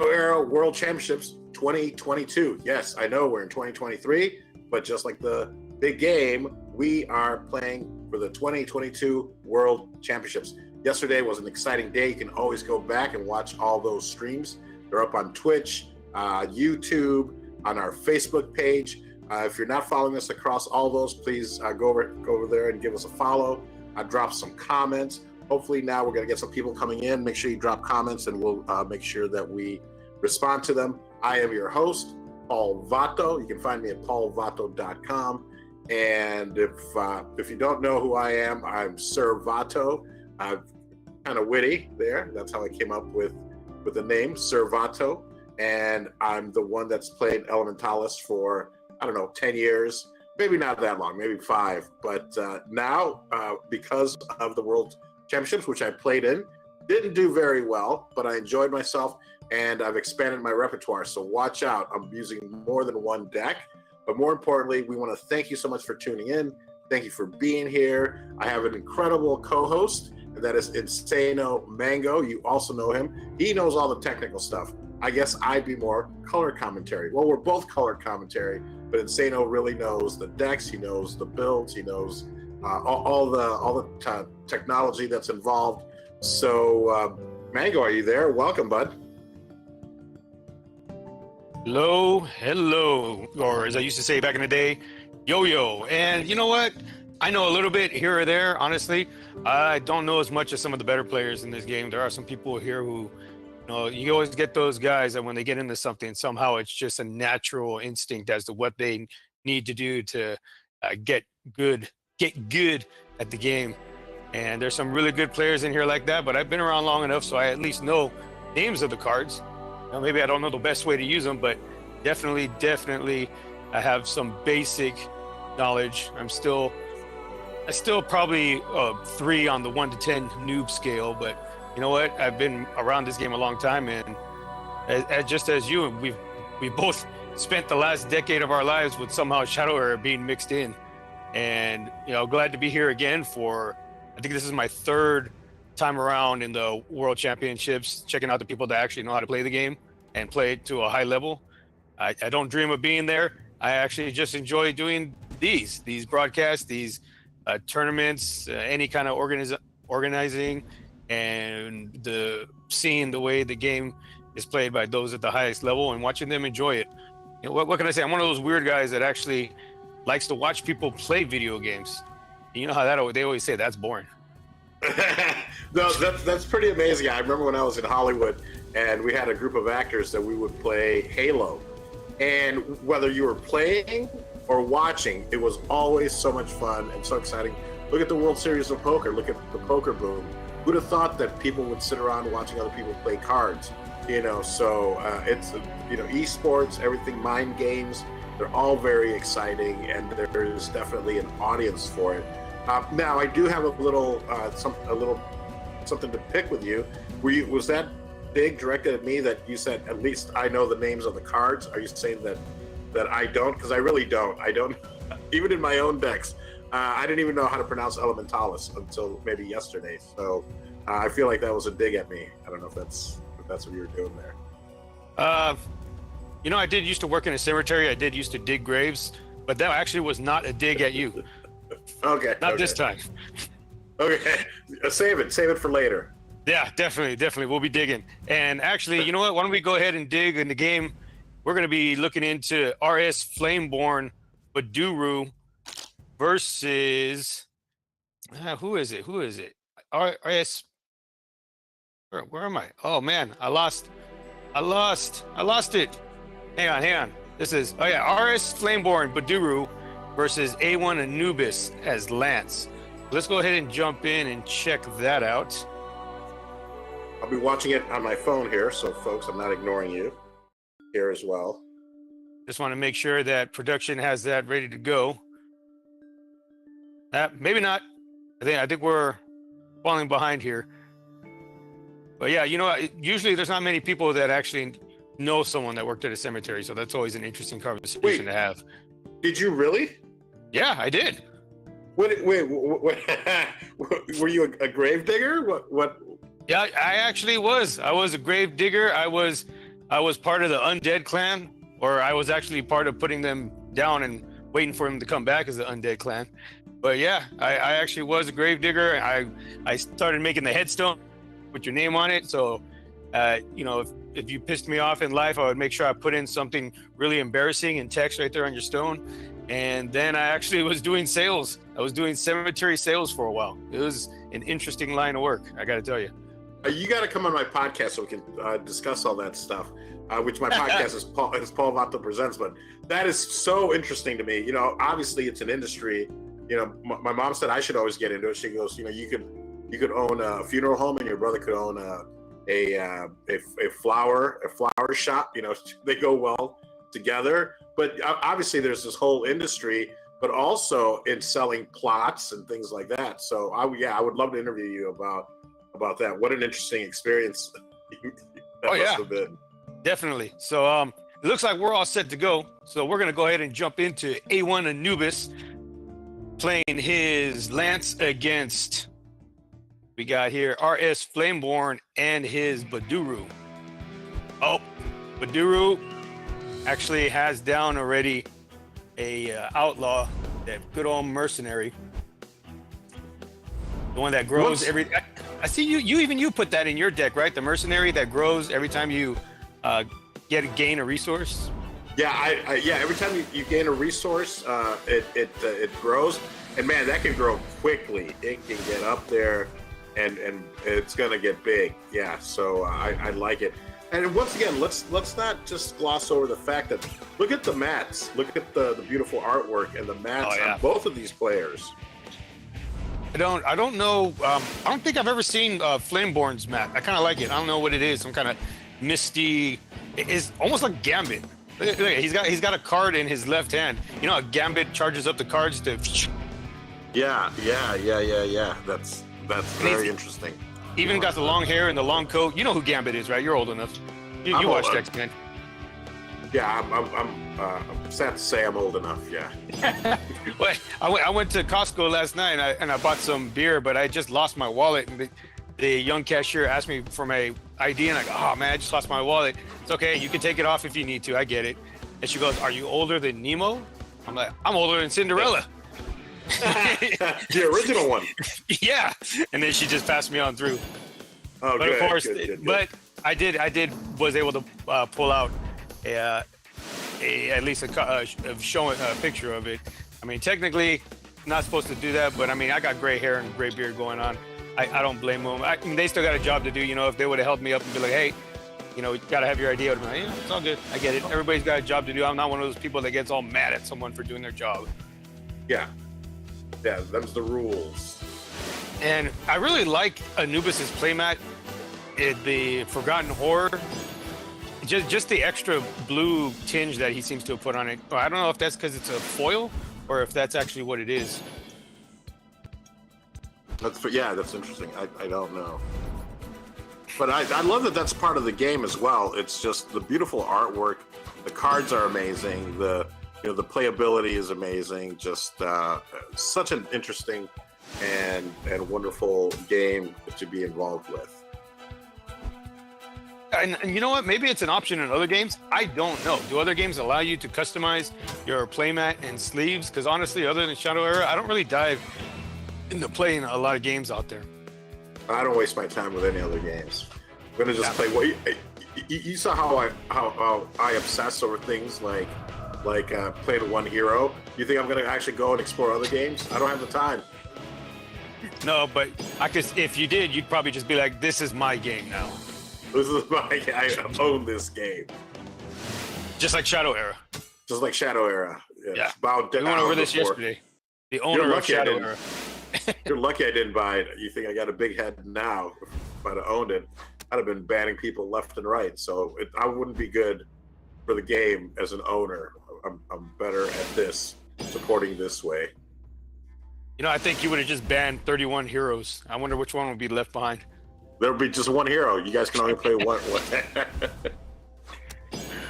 Arrow World Championships 2022. Yes, I know we're in 2023, but just like the big game, we are playing for the 2022 World Championships. Yesterday was an exciting day. You can always go back and watch all those streams. They're up on Twitch, YouTube, on our Facebook page. If you're not following us across all those, please go over there and give us a follow. Drop some comments. Hopefully now we're going to get some people coming in. Make sure you drop comments and we'll make sure that we respond to them. I am your host, Paul Vato. You can find me at paulvato.com. And if you don't know who I am, I'm Sir Vato. I'm kind of witty there. That's how I came up with the name, Sir Vato. And I'm the one that's played Elementalis for, 10 years. Maybe not that long, maybe 5. But now, because of the World Championships, which I played in, didn't do very well, but I enjoyed myself and I've expanded my repertoire. So watch out. I'm using more than one deck. But more importantly, we want to thank you so much for tuning in. Thank you for being here. I have an incredible co-host, and that is Insano Mango. You also know him. He knows all the technical stuff. I guess I'd be more color commentary. Well, we're both color commentary, but Insano really knows the decks. He knows the builds. He knows all the technology that's involved. So, Mango, are you there? Welcome, bud. Hello, or as I used to say back in the day, yo. And you know what? I know a little bit here or there, honestly. I don't know as much as some of the better players in this game. There are some people here who, you always get those guys that when they get into something, somehow it's just a natural instinct as to what they need to do to get good at the game. And there's some really good players in here like that, but I've been around long enough so I at least know names of the cards. Maybe I don't know the best way to use them, but definitely I have some basic knowledge. I still probably 3 on the 1 to 10 noob scale, but you know what? I've been around this game a long time, and just as you, we both spent the last decade of our lives with somehow Shadow Era being mixed in. And glad to be here again for, I think this is my 3rd time around in the World Championships, checking out the people that actually know how to play the game and play it to a high level. I don't dream of being there. I actually just enjoy doing these broadcasts, these tournaments, any kind of organizing, and seeing the way the game is played by those at the highest level and watching them enjoy it. What can I say? I'm one of those weird guys that actually likes to watch people play video games. You know how they always say that's boring. No, that's pretty amazing. I remember when I was in Hollywood and we had a group of actors that we would play Halo. And whether you were playing or watching, it was always so much fun and so exciting. Look at the World Series of Poker. Look at the poker boom. Who'd have thought that people would sit around watching other people play cards? So it's, esports, everything, mind games. They're all very exciting, and there is definitely an audience for it. Now, I do have a little something to pick with you. Was that dig directed at me that you said, at least I know the names of the cards? Are you saying that I don't? Because I really don't. I don't, even in my own decks. I didn't even know how to pronounce Elementalis until maybe yesterday. So I feel like that was a dig at me. I don't know if that's what you were doing there. I did used to work in a cemetery. I did used to dig graves, but that actually was not a dig at you. Okay. Not this time. Okay. Save it for later. Yeah, definitely. We'll be digging. And actually, you know what? Why don't we go ahead and dig in the game? We're going to be looking into RS Flameborn Baduru versus who is it? RS. Where am I? Oh man, I lost it. Hang on. This is RS Flameborn Baduru versus A1 Anubis as Lance. Let's go ahead and jump in and check that out. I'll be watching it on my phone here, so folks, I'm not ignoring you here as well. Just want to make sure that production has that ready to go. Maybe not. I think we're falling behind here. But yeah, usually there's not many people that actually know someone that worked at a cemetery, so that's always an interesting conversation to have. Did you really? Yeah, I did. Wait, were you a grave digger? What? Yeah, I actually was. I was a grave digger. I was I was part of the Undead clan, or I was actually part of putting them down and waiting for them to come back as the Undead clan. But yeah, I actually was a gravedigger. I started making the headstone with your name on it. So, if you pissed me off in life, I would make sure I put in something really embarrassing in text right there on your stone. And then I actually was doing sales. I was doing cemetery sales for a while. It was an interesting line of work, I got to tell you. You got to come on my podcast so we can discuss all that stuff, which my podcast is Paul Vato Presents. But that is so interesting to me. You know, obviously it's an industry. You know, my mom said I should always get into it. She goes, you know, you could own a funeral home and your brother could own a flower shop. You know, they go well together. But obviously there's this whole industry, but also in selling plots and things like that. So I would love to interview you about that. What an interesting experience that must have been. Definitely. So it looks like we're all set to go. So we're going to go ahead and jump into A1 Anubis playing his Lance against, we got here RS Flameborn and his Baduru. Oh, Baduru actually has down already a outlaw, that good old mercenary. The one that grows I see you put that in your deck, right? The mercenary that grows every time you gain a resource. Yeah, every time you gain a resource, it grows, and man, that can grow quickly. It can get up there, and it's gonna get big. Yeah, so I like it. And once again, let's not just gloss over the fact that look at the mats, look at the beautiful artwork and the mats on both of these players. I don't know. I don't think I've ever seen Flameborn's mat. I kind of like it. I don't know what it is. Some kind of misty. It's almost like Gambit. Look, he's got a card in his left hand. You know, Gambit charges up the cards to. Yeah. That's very interesting. Even got the long hair and the long coat. You know who Gambit is, right? You're old enough. You watched X-Men. Yeah, I'm sad to say I'm old enough. Yeah. Well, I went to Costco last night and I bought some beer, but I just lost my wallet. And the young cashier asked me for my ID, and I go, "Oh man, I just lost my wallet." It's okay, you can take it off if you need to. I get it. And she goes, "Are you older than Nemo?" I'm like, "I'm older than Cinderella." The original one. Yeah, and then she just passed me on through. Oh, but good, of course, good. But I was able to pull out at least showing a picture of it. I mean, technically, not supposed to do that, but I mean, I got gray hair and gray beard going on. I don't blame them. I mean, they still got a job to do. You know, if they would have held me up and be like, "Hey, you know, you gotta have your ID," I'd be like, "Yeah, it's all good. I get it. Everybody's got a job to do. I'm not one of those people that gets all mad at someone for doing their job." Yeah, them's the rules. And I really like Anubis's playmat. The Forgotten Horror. Just the extra blue tinge that he seems to have put on it. I don't know if that's because it's a foil or if that's actually what it is. That's interesting. I don't know. But I love that that's part of the game as well. It's just the beautiful artwork. The cards are amazing. The playability is amazing. Just such an interesting and wonderful game to be involved with. And you know what? Maybe it's an option in other games. I don't know. Do other games allow you to customize your playmat and sleeves? Because honestly, other than Shadow Era, I don't really dive into playing a lot of games out there. I don't waste my time with any other games. I'm gonna just play. Well, you saw how I obsess over things like play the one hero. You think I'm gonna actually go and explore other games? I don't have the time. No, but if you did, you'd probably just be like, "This is my game now." I own this game. Just like Shadow Era. Just like Shadow Era. Yeah. We went over this yesterday. The owner of Shadow Era. You're lucky I didn't buy it. You think I got a big head now? If I'd have owned it, I'd have been banning people left and right. So I wouldn't be good for the game as an owner. I'm better at this, supporting this way. You know, I think you would have just banned 31 heroes. I wonder which one would be left behind. There'll be just one hero. You guys can only play one.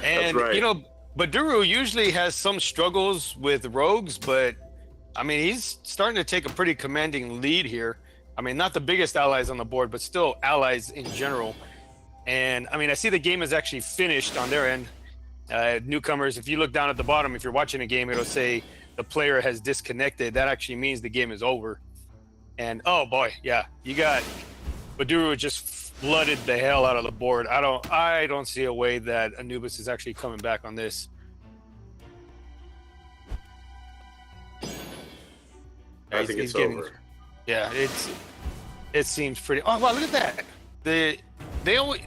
And, right. You know, Baduru usually has some struggles with rogues, but, I mean, he's starting to take a pretty commanding lead here. I mean, not the biggest allies on the board, but still allies in general. And I mean, I see the game is actually finished on their end. Newcomers, if you look down at the bottom, if you're watching a game, it'll say the player has disconnected. That actually means the game is over. And oh boy, yeah, you got Baduru just flooded the hell out of the board. I don't see a way that Anubis is actually coming back on this. I think it's over. Yeah, it seems pretty. Oh wow, look at that. They always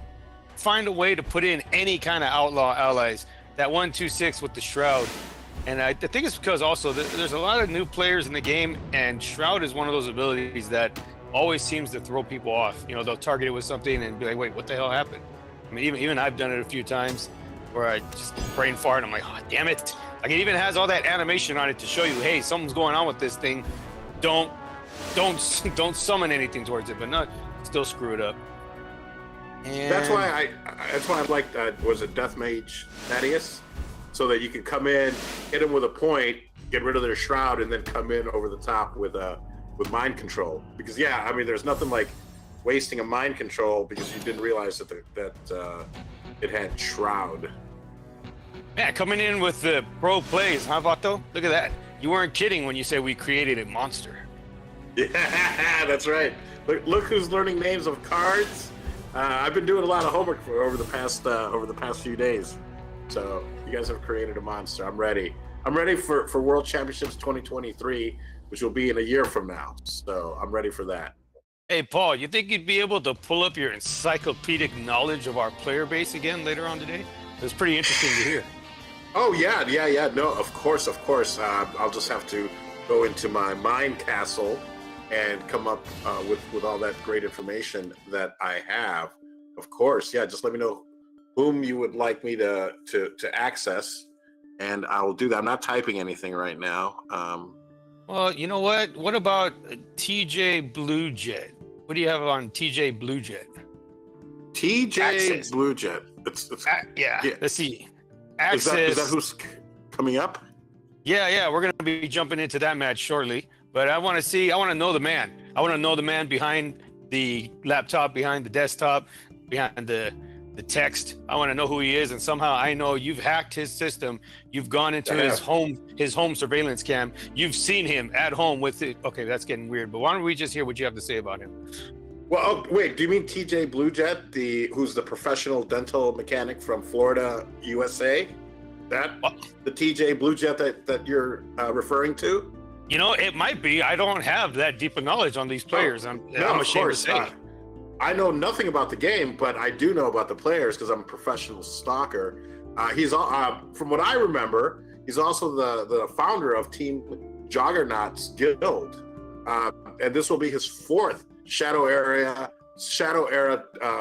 find a way to put in any kind of outlaw allies. That 1-2-6 with the Shroud, and I think it's because also there's a lot of new players in the game, and Shroud is one of those abilities that always seems to throw people off. You know, they'll target it with something and be like, "Wait, what the hell happened?" I mean, even I've done it a few times where I just brain fart and I'm like, "Oh, damn it!" Like it even has all that animation on it to show you, "Hey, something's going on with this thing. Don't summon anything towards it," but not still screw it up. And That's why I like was it Death Mage Thaddeus, so that you can come in, hit him with a point, get rid of their shroud, and then come in over the top with mind control. Because yeah, I mean, there's nothing like wasting a mind control because you didn't realize that it had shroud. yeah, coming in with the pro plays, huh, Vato? Look at that. You weren't kidding when you said we created a monster. Yeah, that's right. Look who's learning names of cards. I've been doing a lot of homework over the past few days. So you guys have created a monster. I'm ready. I'm ready for World Championships 2023, which will be in a year from now. So I'm ready for that. Hey, Paul, you think you'd be able to pull up your encyclopedic knowledge of our player base again later on today? It was pretty interesting to hear. Oh yeah. No, of course. I'll just have to go into my mind castle and come up with all that great information that I have. Of course, yeah. Just let me know whom you would like me to access, and I will do that. I'm not typing anything right now. Well, you know what? What about TJ Blue Jet? What do you have on TJ Blue Jet? TJ Access. Blue Jet. Yeah. Let's see. Is Access. that who's coming up? Yeah. We're going to be jumping into that match shortly. But I want to know the man. I want to know the man behind the laptop, behind the desktop, behind the text. I want to know who he is. And somehow I know you've hacked his system. You've gone into his home surveillance cam. You've seen him at home with it. Okay, that's getting weird. But why don't we just hear what you have to say about him? Well, wait, do you mean TJ Blue Jet, who's the professional dental mechanic from Florida, USA? The TJ Blue Jet that you're referring to? You know, it might be. I don't have that deep of knowledge on these players. I'm ashamed to say. I know nothing about the game, but I do know about the players because I'm a professional stalker. He's from what I remember, he's also the founder of Team Juggernaut's Guild, and this will be his fourth Shadow Era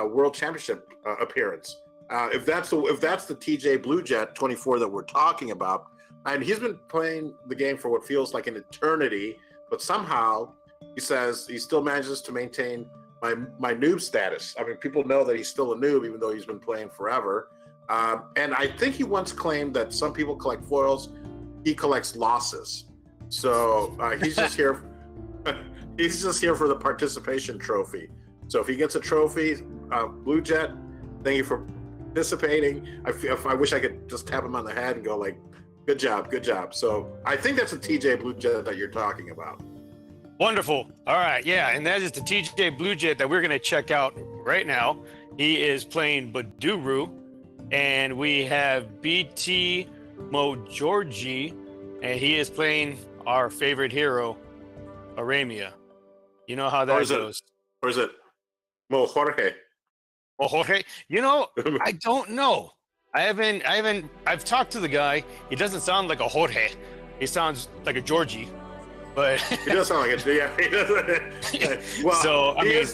World Championship appearance. If that's the TJ Blue Jet 24 that we're talking about. And he's been playing the game for what feels like an eternity, but somehow he says he still manages to maintain my noob status. I mean, people know that he's still a noob, even though he's been playing forever. And I think he once claimed that some people collect foils, he collects losses. So he's just here. He's just here for the participation trophy. So if he gets a trophy, Blue Jet, thank you for participating. I wish I could just tap him on the head and go like, good job. So I think that's a TJ Blue Jet that you're talking about. Wonderful. All right. Yeah. And that is the TJ Blue Jet that we're going to check out right now. He is playing Baduru, and we have BT Mojorgi, and he is playing our favorite hero, Aramia. You know how that goes. Or is it Mo Jorge? Oh, Jorge? You know, I don't know. I've talked to the guy. He doesn't sound like a Jorge. He sounds like a Georgie. But he does sound like yeah. He does. Well, so I mean,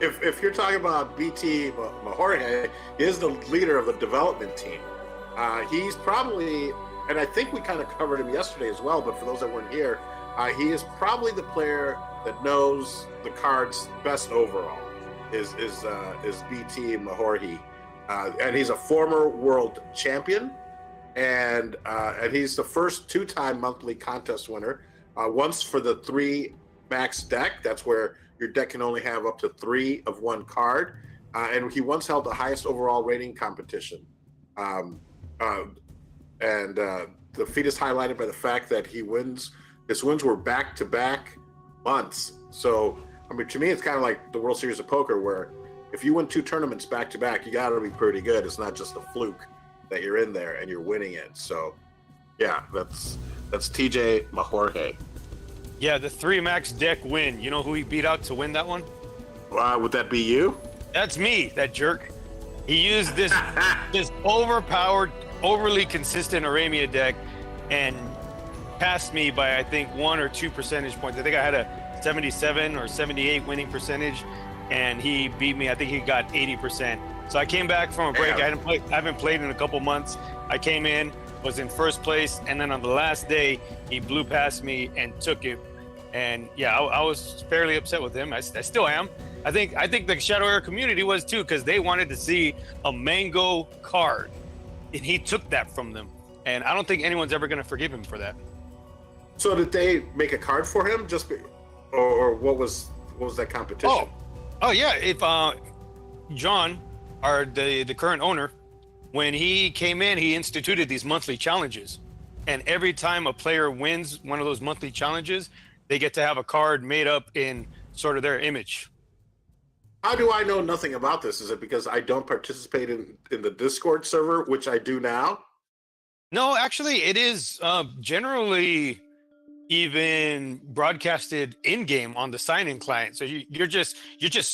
if you're talking about BT Jorge, he is the leader of the development team. He's probably, and I think we kind of covered him yesterday as well. But for those that weren't here, he is probably the player that knows the cards best overall. Is BT Mahorhi. And he's a former world champion, and he's the first two-time monthly contest winner. Once for the 3 max deck, that's where your deck can only have up to 3 of one card, and he once held the highest overall rating competition. Um, and the feat is highlighted by the fact that his wins were back-to-back months. So, I mean, to me, it's kind of like the World Series of Poker, where if you win 2 tournaments back-to-back, you got to be pretty good. It's not just a fluke that you're in there and you're winning it. So, yeah, that's TJ Majorge. Yeah, the 3 max deck win. You know who he beat out to win that one? Would that be you? That's me, that jerk. He used this overpowered, overly consistent Aramia deck and passed me by, I think, 1 or 2 percentage points. I think I had a 77 or 78 winning percentage, and he beat me. I think he got 80%. So I came back from a break. I haven't played in a couple months. I came in, was in first place, and then on the last day, he blew past me and took it. And yeah, I was fairly upset with him. I still am. I think the Shadow Heir community was too, because they wanted to see a mango card, and he took that from them. And I don't think anyone's ever going to forgive him for that. So did they make a card for him? Or what was that competition? Oh yeah. If John, the current owner, when he came in, he instituted these monthly challenges, and every time a player wins one of those monthly challenges, they get to have a card made up in sort of their image. How do I know nothing about this? Is it because I don't participate in the Discord server, which I do now? No, actually, it is generally even broadcasted in game on the sign-in client. So you're just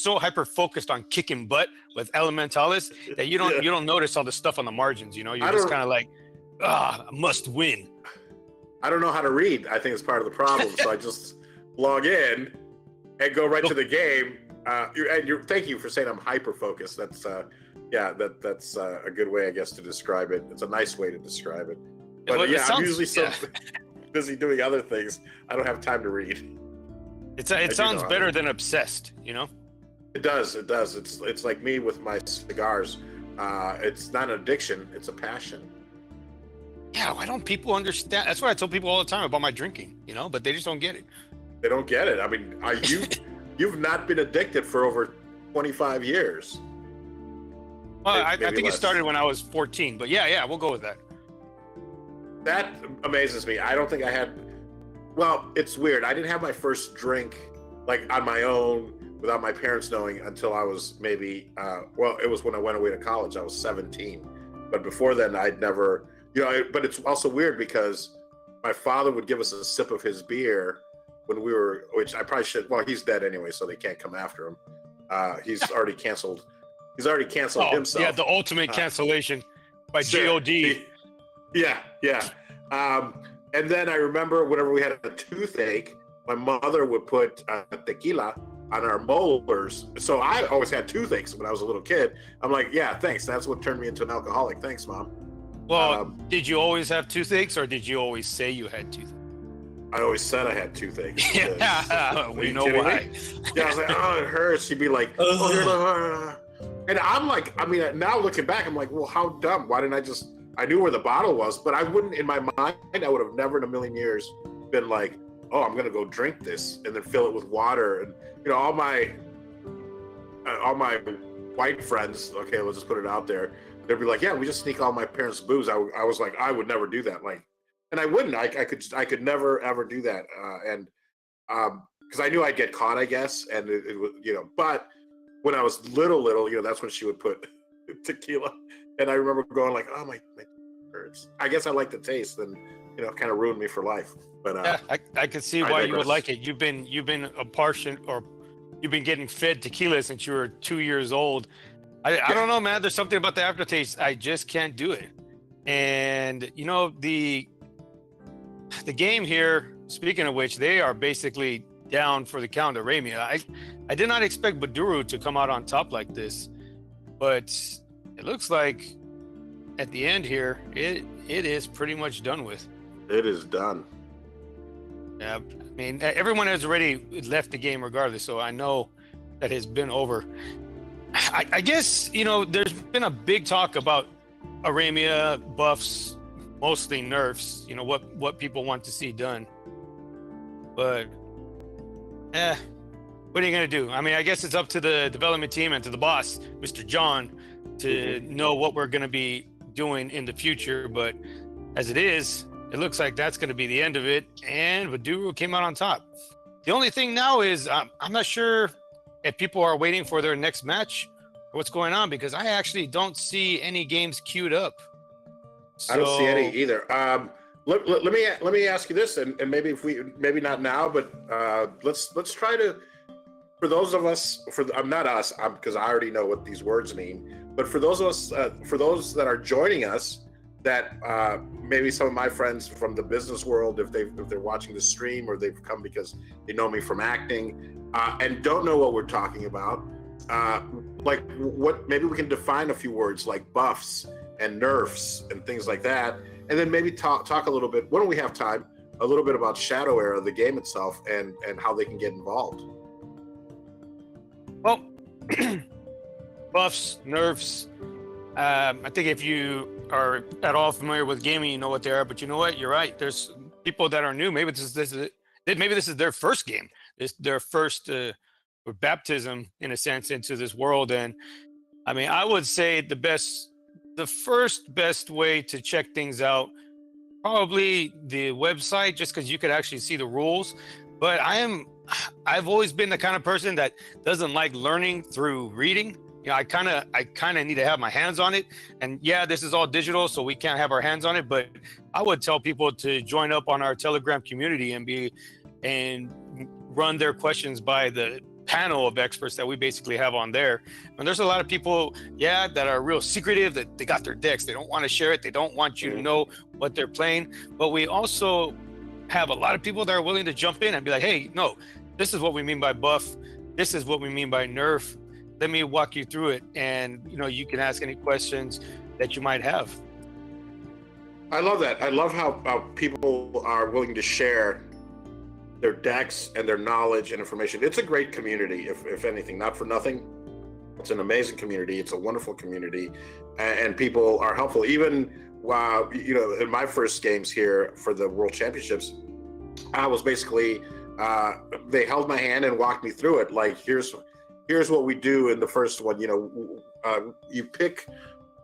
so hyper focused on kicking butt with Elementalis that you don't notice all the stuff on the margins. You know, you're just kind of like, must win. I don't know how to read. I think it's part of the problem. So I just log in and go right to the game. Thank you for saying I'm hyper focused. That's that's a good way, I guess, to describe it. It's a nice way to describe it. But I'm usually so busy doing other things, I don't have time to read. It sounds better than obsessed, you know? It does. It's like me with my cigars. It's not an addiction, it's a passion. Yeah, why don't people understand? That's what I tell people all the time about my drinking, you know, but they just don't get it. They don't get it. I mean, you've not been addicted for over 25 years. Well, I think it started when I was 14, but yeah, we'll go with that. That amazes me. I don't think I had. Well, it's weird. I didn't have my first drink like on my own without my parents knowing until I was maybe. It was when I went away to college. I was 17, but before then, I'd never. But it's also weird because my father would give us a sip of his beer when we were, which I probably should. Well, he's dead anyway, so they can't come after him. He's already canceled. He's already canceled himself. Yeah, the ultimate cancellation by God. Yeah. And then I remember whenever we had a toothache, my mother would put tequila on our molars. So I always had toothaches when I was a little kid. I'm like, yeah, thanks. That's what turned me into an alcoholic. Thanks, Mom. Well, did you always have toothaches, or did you always say you had toothaches? I always said I had toothaches. Yeah, we know why. Yeah, I was like, oh, it hurts. She'd be like, and I'm like, I mean, now looking back, I'm like, well, how dumb. Why didn't I knew where the bottle was, but I wouldn't, in my mind, I would have never in a million years been like, oh, I'm going to go drink this and then fill it with water. And, all my white friends, okay, let's just put it out there. They'd be like, yeah, we just sneak all my parents' booze. I was like, I would never do that. Like, and I wouldn't, I could never, ever do that. Because I knew I'd get caught, I guess. And it was, but when I was little, that's when she would put tequila. And I remember going like, oh, my hurts. I guess I like the taste, and kind of ruined me for life. But yeah, I could see why you would like it. You've been a portion, or you've been getting fed tequila since you were 2 years old. I don't know, man. There's something about the aftertaste. I just can't do it. And the game here. Speaking of which, they are basically down for the count. Aramia. I did not expect Baduru to come out on top like this, but it looks like at the end here, it is pretty much done with. It is done. Yeah, I mean, everyone has already left the game regardless, so I know that has been over. I guess, there's been a big talk about Aramia buffs, mostly nerfs, what people want to see done. But, what are you going to do? I mean, I guess it's up to the development team and to the boss, Mr. John, to know what we're going to be doing in the future. But as it is, it looks like that's going to be the end of it. And Vaduru came out on top. The only thing now is I'm not sure if people are waiting for their next match or what's going on, because I actually don't see any games queued up. I don't see any either. Let me ask you this, and maybe not now, but let's try to, for those of us, not us, because I already know what these words mean, but for those of us, for those that are joining us, that maybe some of my friends from the business world, if they're watching the stream, or they've come because they know me from acting, and don't know what we're talking about, like what, maybe we can define a few words like buffs and nerfs and things like that, and then maybe talk a little bit, when we have time, a little bit about Shadow Era, the game itself, and how they can get involved. Well, buffs, nerfs. I think if you are at all familiar with gaming, you know what they are. But you know what? You're right. There's people that are new. Maybe this is their first game. It's their first baptism, in a sense, into this world. And I mean, I would say the first best way to check things out, probably the website, just because you could actually see the rules. But I've always been the kind of person that doesn't like learning through reading. You know, I kind of need to have my hands on it. And yeah, this is all digital, so we can't have our hands on it. But I would tell people to join up on our Telegram community and run their questions by the panel of experts that we basically have on there. And there's a lot of people, that are real secretive, that they got their decks. They don't want to share it. They don't want you to know what they're playing. But we also have a lot of people that are willing to jump in and be like, hey, no, this is what we mean by buff. This is what we mean by nerf. Let me walk you through it. And, you can ask any questions that you might have. I love that. I love how people are willing to share their decks and their knowledge and information. It's a great community, if anything, not for nothing. It's an amazing community. It's a wonderful community, and people are helpful. Even while, in my first games here for the World Championships, I was basically, they held my hand and walked me through it. Like, here's what we do in the first one. You pick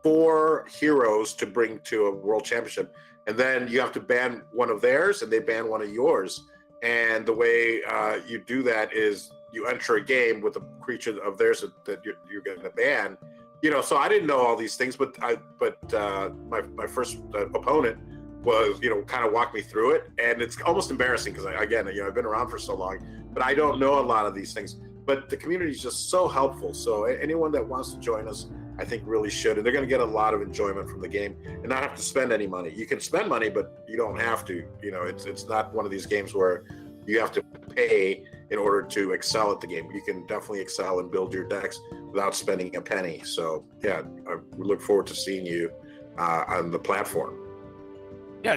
4 heroes to bring to a World Championship, and then you have to ban one of theirs, and they ban one of yours. And the way you do that is you enter a game with a creature of theirs that you're going to ban. So I didn't know all these things, but my first opponent was, kind of walked me through it, and it's almost embarrassing because I've been around for so long, but I don't know a lot of these things. But the community is just so helpful. So anyone that wants to join us, I think really should, and they're going to get a lot of enjoyment from the game and not have to spend any money. You can spend money, but you don't have to. It's not one of these games where you have to pay in order to excel at the game. You can definitely excel and build your decks without spending a penny. So yeah, we look forward to seeing you on the platform. Yeah,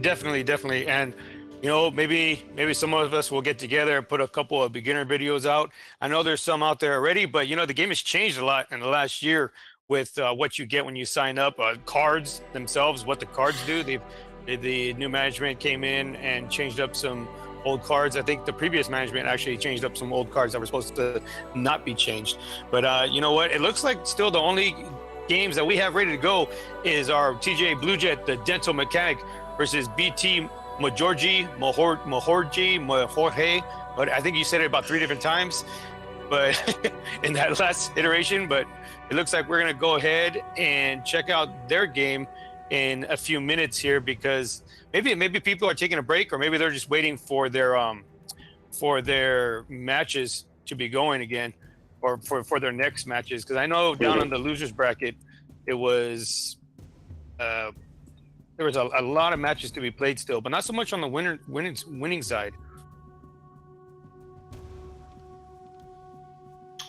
definitely. And maybe some of us will get together and put a couple of beginner videos out. I know there's some out there already, but the game has changed a lot in the last year with what you get when you sign up. Cards themselves, what the cards do. The new management came in and changed up some old cards. I think the previous management actually changed up some old cards that were supposed to not be changed. But you know what? It looks like still the only games that we have ready to go is our TJ Blue Jet, the Dental Mechanic, versus BT Majorji, but I think you said it about 3 different times, but in that last iteration. But it looks like we're gonna go ahead and check out their game in a few minutes here, because maybe people are taking a break, or maybe they're just waiting for their matches to be going again, or for their next matches. Because I know down on the losers bracket, it was. There was a lot of matches to be played still, but not so much on the winning side.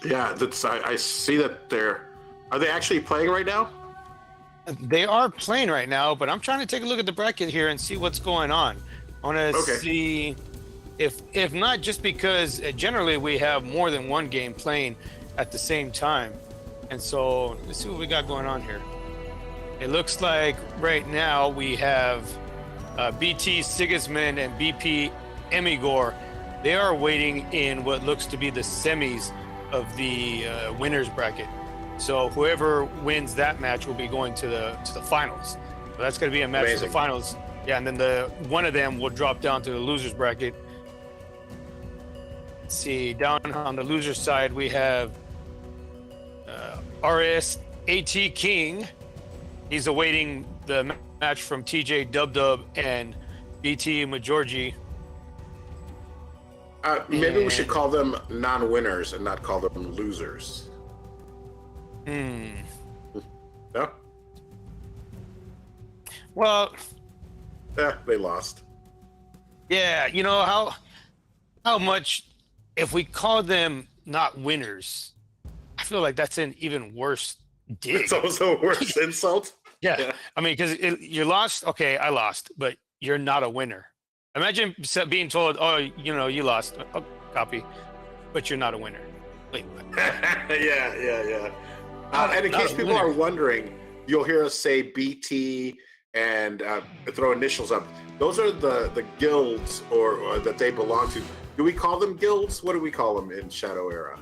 Yeah, I see that are they actually playing right now? They are playing right now, but I'm trying to take a look at the bracket here and see what's going on. I want to see if not, just because generally we have more than one game playing at the same time. And so let's see what we got going on here. It looks like right now we have BT Sigismund and BP Emigor they are waiting in what looks to be the semis of the winners bracket. So whoever wins that match will be going to the finals. So that's going to be a match for the finals. Yeah, and then one of them will drop down to the losers bracket. Let's see, down on the losers side we have RS AT King. He's awaiting the match from TJ Dub and BT Majorgi. Maybe we should call them non-winners and not call them losers. No? Well, they lost. Yeah, you know how much if we call them not winners, I feel like that's an even worse dig. It's also a worse insult. Yeah. I mean, because you lost. Okay, I lost, but you're not a winner. Imagine being told, "Oh, you lost." Oh, copy, but you're not a winner. Wait, what? Yeah. And in case people are wondering, you'll hear us say BT and throw initials up. Those are the guilds or that they belong to. Do we call them guilds? What do we call them in Shadow Era?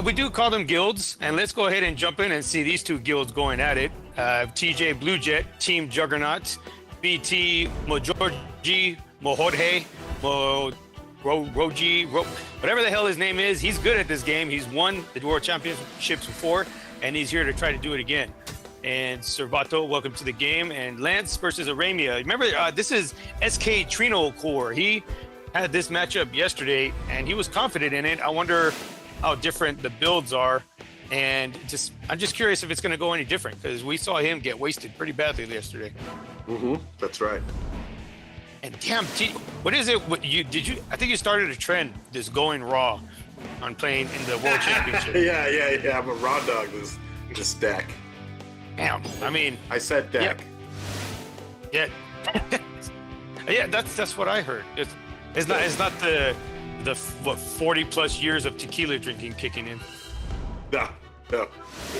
We do call them guilds, and let's go ahead and jump in and see these two guilds going at it. TJ Blue Jet, Team Juggernaut, BT Majorgi, Mohorje, Roji, whatever the hell his name is. He's good at this game. He's won the World Championships before, and he's here to try to do it again. And Servato, welcome to the game. And Lance versus Aramia. Remember, this is SK Trino Core. He had this matchup yesterday, and he was confident in it. I wonder how different the builds are, and I'm just curious if it's going to go any different, because we saw him get wasted pretty badly yesterday. That's right. And damn, what is it? I think you started a trend, this going raw on playing in the World Championship. Yeah. I'm a raw dog this deck. Damn. I mean, I said deck. Yeah. Yeah, that's what I heard. It's not the 40 plus years of tequila drinking kicking in. No.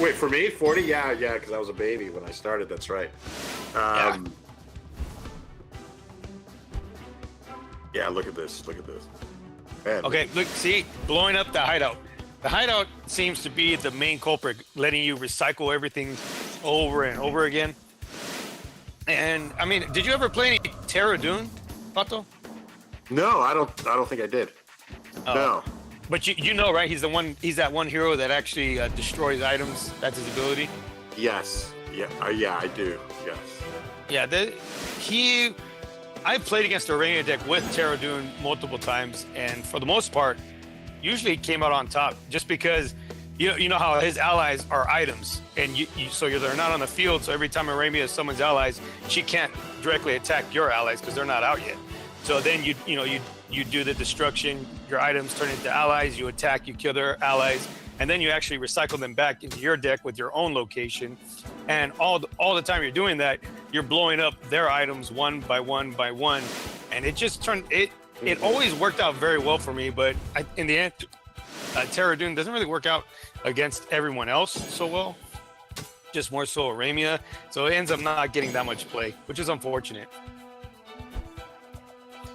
Wait, for me, 40? Yeah, because I was a baby when I started. That's right. Yeah, look at this. Man. Okay, look, see, blowing up the hideout. The hideout seems to be the main culprit, letting you recycle everything over and over again. And I mean, did you ever play any Terra Dune, Pato? No, I don't think I did. No. But you know, right? He's that one hero that actually destroys items. That's his ability. Yes. Yeah. I do. Yes. Yeah. I've played against a Aramia deck with Terra Dune multiple times, and for the most part, usually came out on top. Just because you know how his allies are items, and they're not on the field. So every time Aramia summons allies, she can't directly attack your allies because they're not out yet. So then you do the destruction. Your items turn into allies. You attack. You kill their allies, and then you actually recycle them back into your deck with your own location. And all the time you're doing that, you're blowing up their items one by one by one, and it just turned it. It always worked out very well for me, but in the end, Terra Dune doesn't really work out against everyone else so well. Just more so Aramia, so it ends up not getting that much play, which is unfortunate.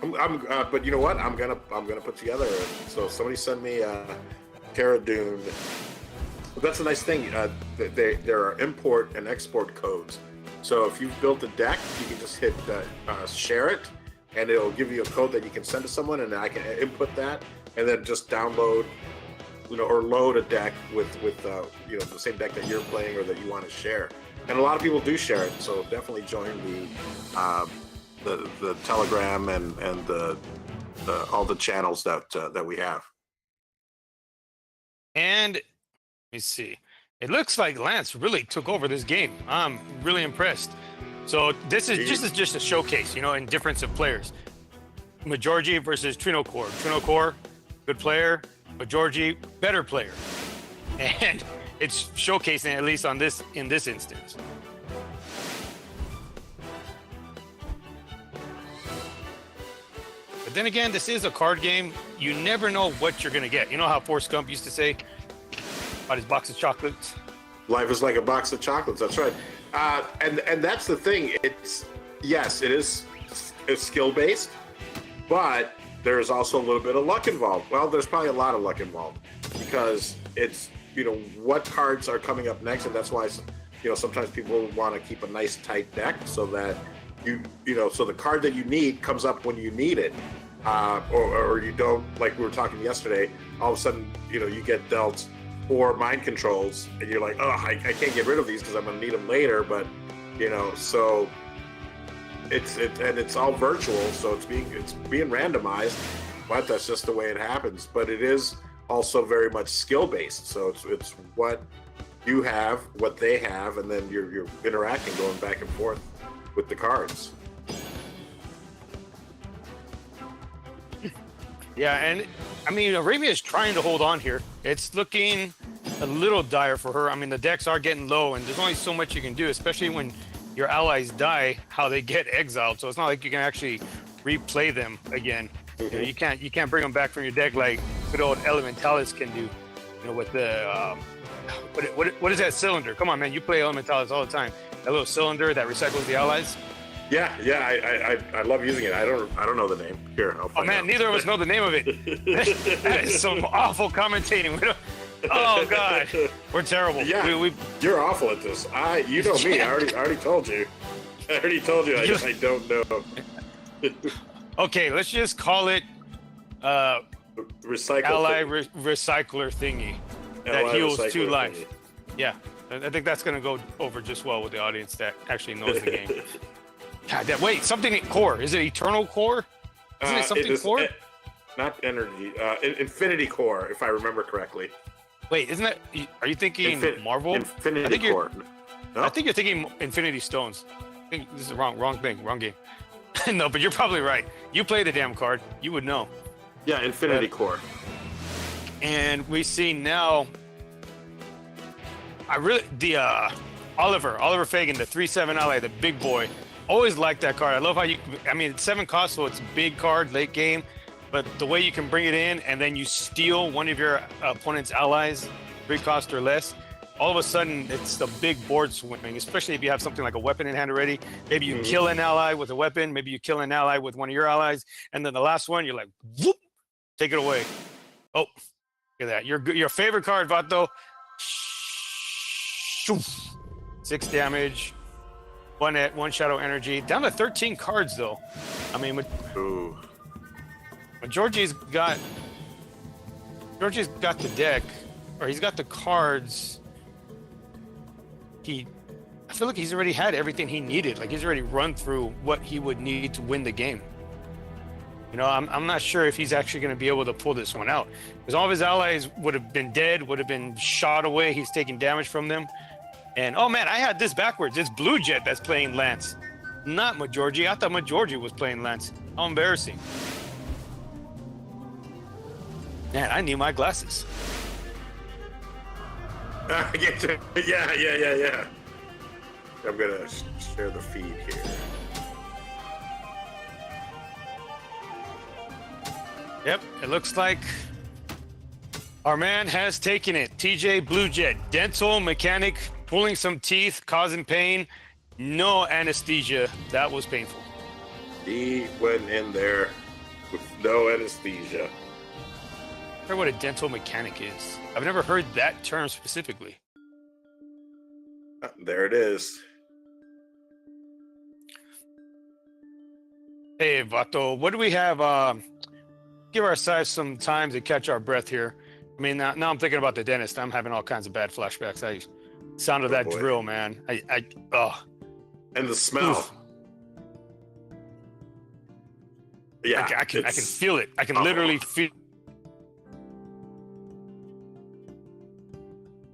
But you know what? I'm gonna put together. So somebody send me Terra Dune. That's a nice thing. There are import and export codes. So if you've built a deck, you can just hit share it, and it'll give you a code that you can send to someone, and I can input that, and then just download, or load a deck with the same deck that you're playing or that you want to share. And a lot of people do share it. So definitely join the Telegram and the all the channels that we have. And let me see. It looks like Lance really took over this game. I'm really impressed. So this is just a showcase, in difference of players. Majorgi versus Trino Core. Trino Core, good player. Majorgi, better player. And it's showcasing, at least in this instance. But then again, this is a card game. You never know what you're going to get. You know how Forrest Gump used to say about his box of chocolates? Life is like a box of chocolates. That's right. And that's the thing. It's skill-based, but there's also a little bit of luck involved. Well, there's probably a lot of luck involved because it's, what cards are coming up next, and that's why, sometimes people want to keep a nice tight deck so that so the card that you need comes up when you need it, or you don't. Like we were talking yesterday, all of a sudden, you get dealt 4 mind controls, and you're like, oh, I can't get rid of these because I'm going to need them later. But so it's all virtual, so it's being randomized, but that's just the way it happens. But it is also very much skill based, so it's what you have, what they have, and then you're interacting, going back and forth with the cards. Yeah, and I mean, Arabia is trying to hold on here. It's looking a little dire for her. I mean, the decks are getting low, and there's only so much you can do, especially when your allies die, how they get exiled. So it's not like you can actually replay them again. Mm-hmm. You can't bring them back from your deck like good old Elementalis can do. With the what is that cylinder? Come on, man, you play Elementalis all the time. That little cylinder that recycles the allies. Yeah, I love using it. I don't know the name. Here, I'll find out. Neither of us know the name of it. That is some awful commentating. Oh God, we're terrible. Yeah, you're awful at this. You know me. I already told you. I don't know. Okay, let's just call it Recycle ally recycler thingy that heals 2 life. Thingy. Yeah, I think that's gonna go over just well with the audience that actually knows the game. God, wait, something core. Is it Eternal Core? Isn't it something core? Not energy. Infinity Core, if I remember correctly. Wait, isn't that? Are you thinking Marvel? Infinity Core. No? I think you're thinking Infinity Stones. I think this is wrong thing, wrong game. No, but you're probably right. You play the damn card, you would know. Yeah, Infinity Core. And we see now. Oliver Fagan, the 3/7 ally, the big boy. Always liked that card. I love how it's 7 cost, so it's a big card late game, but the way you can bring it in and then you steal one of your opponent's allies, 3 cost or less, all of a sudden it's the big board swing, especially if you have something like a weapon in hand already. Maybe you kill an ally with a weapon, maybe you kill an ally with one of your allies, and then the last one, you're like, whoop, take it away. Oh, look at that. Your favorite card, Vato. 6 damage. 1 shadow energy. Down to 13 cards though. I mean, when Georgie's got the deck, or he's got the cards. I feel like he's already had everything he needed. Like he's already run through what he would need to win the game. I'm not sure if he's actually going to be able to pull this one out, because all of his allies would have been dead, would have been shot away. He's taking damage from them. And oh man, I had this backwards. It's Blue Jet that's playing Lance, not Majorgi. I thought Majorgi was playing Lance. How embarrassing. Man, I need my glasses. Yeah. I'm gonna share the feed here. Yep, it looks like our man has taken it. TJ Blue Jet, dental mechanic, pulling some teeth, causing pain. No anesthesia. That was painful. He went in there with no anesthesia. I wonder what a dental mechanic is. I've never heard that term specifically. There it is. Hey, Vato, what do we have? Give ourselves some time to catch our breath here. I mean, now I'm thinking about the dentist. I'm having all kinds of bad flashbacks. Sound of that drill, man. And the smell. Oof. Yeah, I can feel it. I can literally feel.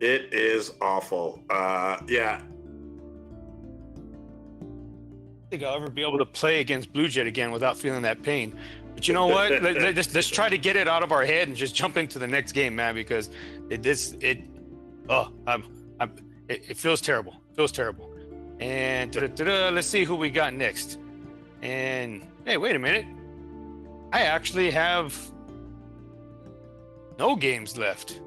It is awful. Yeah. I think I'll ever be able to play against Blue Jet again without feeling that pain. But you know what? Let's try to get it out of our head and just jump into the next game, man, because it feels terrible. It feels terrible. And let's see who we got next. And hey, wait a minute. I actually have no games left.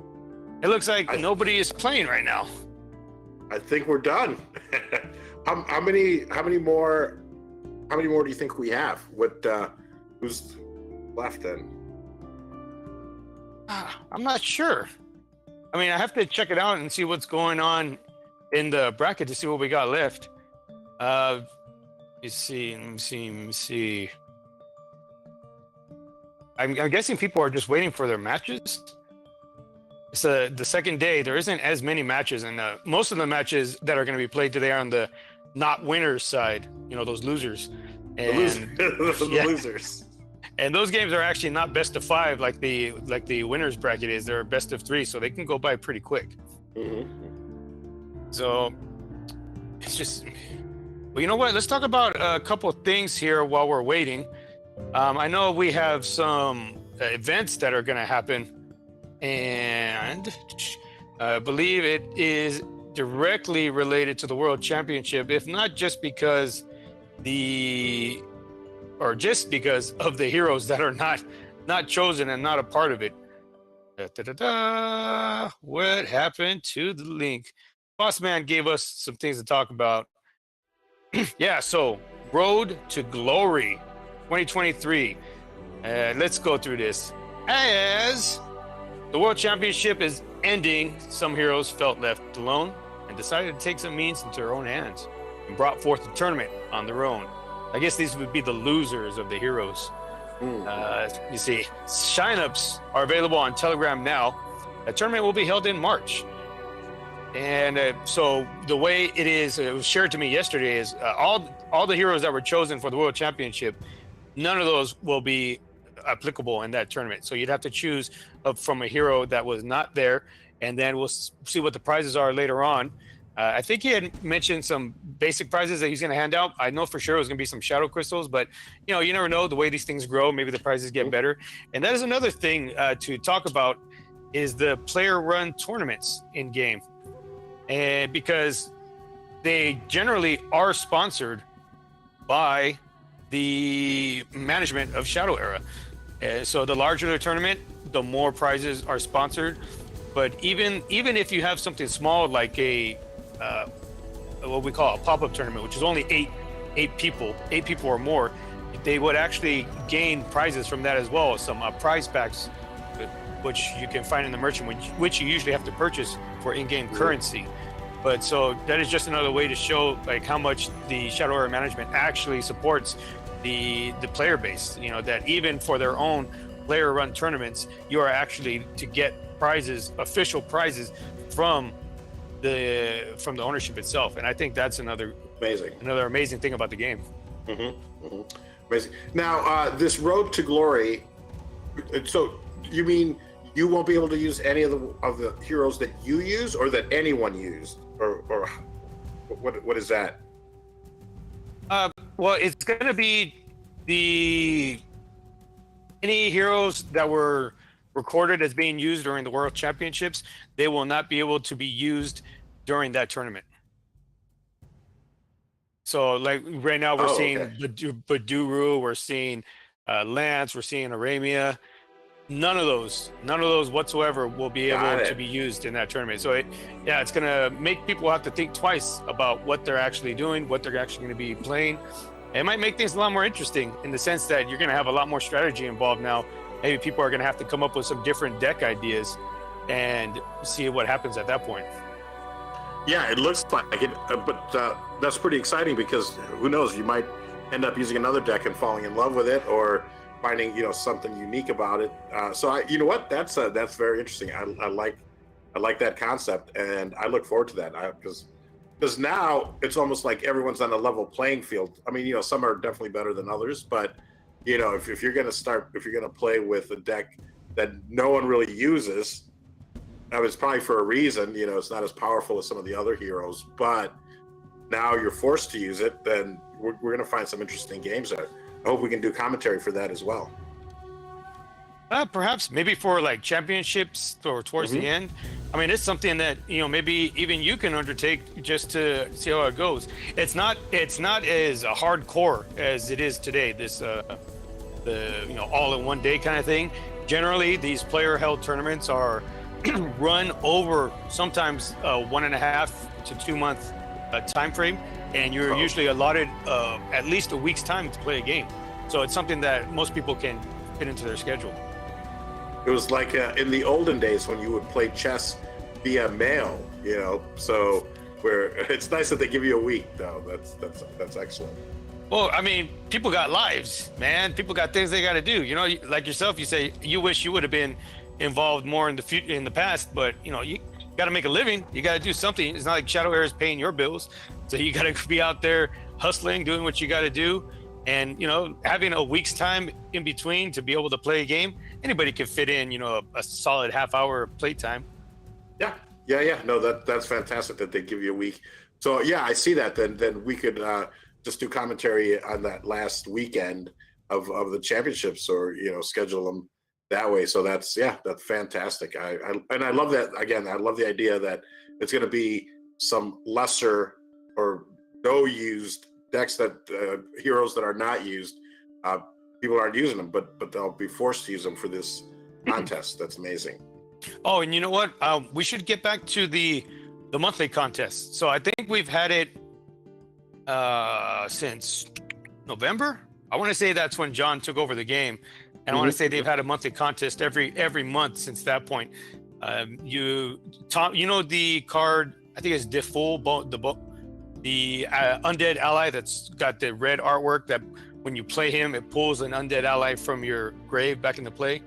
It looks like nobody is playing right now. I think we're done. How many more do you think we have? What left then? I'm not sure. I mean, I have to check it out and see what's going on in the bracket to see what we got left. Let me see. I'm guessing people are just waiting for their matches. It's the second day. There isn't as many matches, and most of the matches that are going to be played today are on the not winners side. You know, those losers. And, The losers. And those games are actually not best of 5 like the winners bracket is. They're best of 3, so they can go by pretty quick. Mm-hmm. So it's just, well, you know what? Let's talk about a couple of things here while we're waiting. I know we have some events that are going to happen, and I believe it is directly related to the World Championship, if not just because just because of the heroes that are not chosen and not a part of it. What happened to the link? Boss Man gave us some things to talk about. Yeah, so Road to Glory 2023. Let's go through this. As the World Championship is ending, some heroes felt left alone and decided to take some means into their own hands and brought forth the tournament on their own. I guess these would be the losers of the heroes. You see, sign-ups are available on Telegram now. The tournament will be held in March. And so the way it was shared to me yesterday is all the heroes that were chosen for the World Championship, none of those will be applicable in that tournament. So you'd have to choose from a hero that was not there, and then we'll see what the prizes are later on. I think he had mentioned some basic prizes that he's going to hand out. I know for sure it was going to be some shadow crystals, but you know, you never know the way these things grow. Maybe the prizes get better. And that is another thing to talk about is the player run tournaments in game. And because they generally are sponsored by the management of Shadow Era. So the larger the tournament, the more prizes are sponsored. But even if you have something small like what we call a pop-up tournament, which is only eight people or more, they would actually gain prizes from that as well. Some prize packs, which you can find in the merchant, which you usually have to purchase for in-game currency. But so that is just another way to show like how much the Shadow Era management actually supports the player base. You know, that even for their own player-run tournaments, you are actually to get prizes, official prizes from the ownership itself. And I think that's another amazing thing about the game. Amazing. Now, this Road to Glory. So you mean you won't be able to use any of the heroes that you use, or that anyone used, or what is that? Well, it's going to be any heroes that were recorded as being used during the World Championships. They will not be able to be used during that tournament. So, like right now, we're seeing Baduru, we're seeing Lance, we're seeing Aramia. None of those whatsoever will be able to be used in that tournament. So it's going to make people have to think twice about what they're actually doing, what they're actually going to be playing. It might make things a lot more interesting in the sense that you're going to have a lot more strategy involved now. Maybe people are going to have to come up with some different deck ideas and see what happens at that point. Yeah, it looks like it, but that's pretty exciting because who knows, you might end up using another deck and falling in love with it, or finding something unique about it. So you know what? That's very interesting. I like that concept, and I look forward to that because now it's almost like everyone's on a level playing field. I mean, some are definitely better than others, but if you're gonna play with a deck that no one really uses, it's probably for a reason. It's not as powerful as some of the other heroes, but now you're forced to use it. Then we're gonna find some interesting games there. I hope we can do commentary for that as well. Perhaps maybe for like championships or towards the end. I mean, it's something that maybe even you can undertake just to see how it goes. It's not as hardcore as it is today. This the all in one day kind of thing. Generally, these player held tournaments are run over sometimes 1.5 to 2 month time frame, and you're usually allotted at least a week's time to play a game. So it's something that most people can fit into their schedule. It was like in the olden days when you would play chess via mail, So where it's nice that they give you a week, though. That's excellent. Well, I mean, people got lives, man. People got things they got to do. Like yourself, you say you wish you would have been involved more in the past, but you got to make a living. You got to do something. It's not like Shadow Era is paying your bills, so you got to be out there hustling, doing what you got to do, and having a week's time in between to be able to play a game. Anybody can fit in, a solid half-hour playtime. Yeah. No, that's fantastic that they give you a week. So yeah, I see that. Then we could just do commentary on that last weekend of the championships, or schedule them that way. So that's fantastic. I love that. Again, I love the idea that it's going to be some lesser or no used decks, that heroes that are not used. People aren't using them, but they'll be forced to use them for this contest. That's amazing. Oh, and you know what? We should get back to the monthly contest. So I think we've had it since November. I want to say that's when John took over the game, and I want to say they've had a monthly contest every month since that point. Tom, the card, I think it's Default, the undead ally that's got the red artwork that when you play him, it pulls an undead ally from your grave back into play.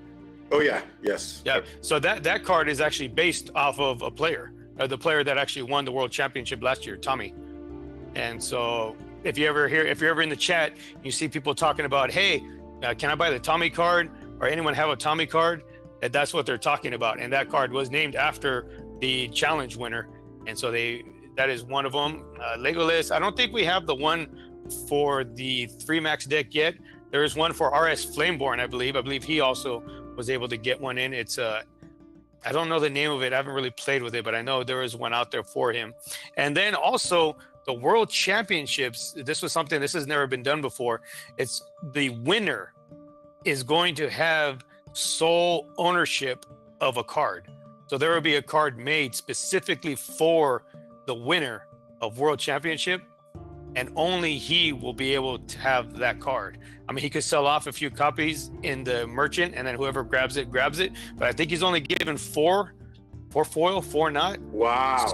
Oh yeah, yes. Yeah. So that card is actually based off of a player, the player that actually won the world championship last year, Tommy. And so if you're ever in the chat, you see people talking about, hey, can I buy the Tommy card, or anyone have a Tommy card? That's what they're talking about. And that card was named after the challenge winner. And so that is one of them. Legolas, I don't think we have the one for the 3 max deck yet. There is one for RS Flameborn, I believe. I believe he also was able to get one in. It's I don't know the name of it. I haven't really played with it, but I know there is one out there for him. And then also the World Championships. This has never been done before. It's the winner is going to have sole ownership of a card. So there will be a card made specifically for the winner of World Championship, and only he will be able to have that card. I mean, he could sell off a few copies in the merchant, and then whoever grabs it. But I think he's only given 4 foil, 4 not. Wow.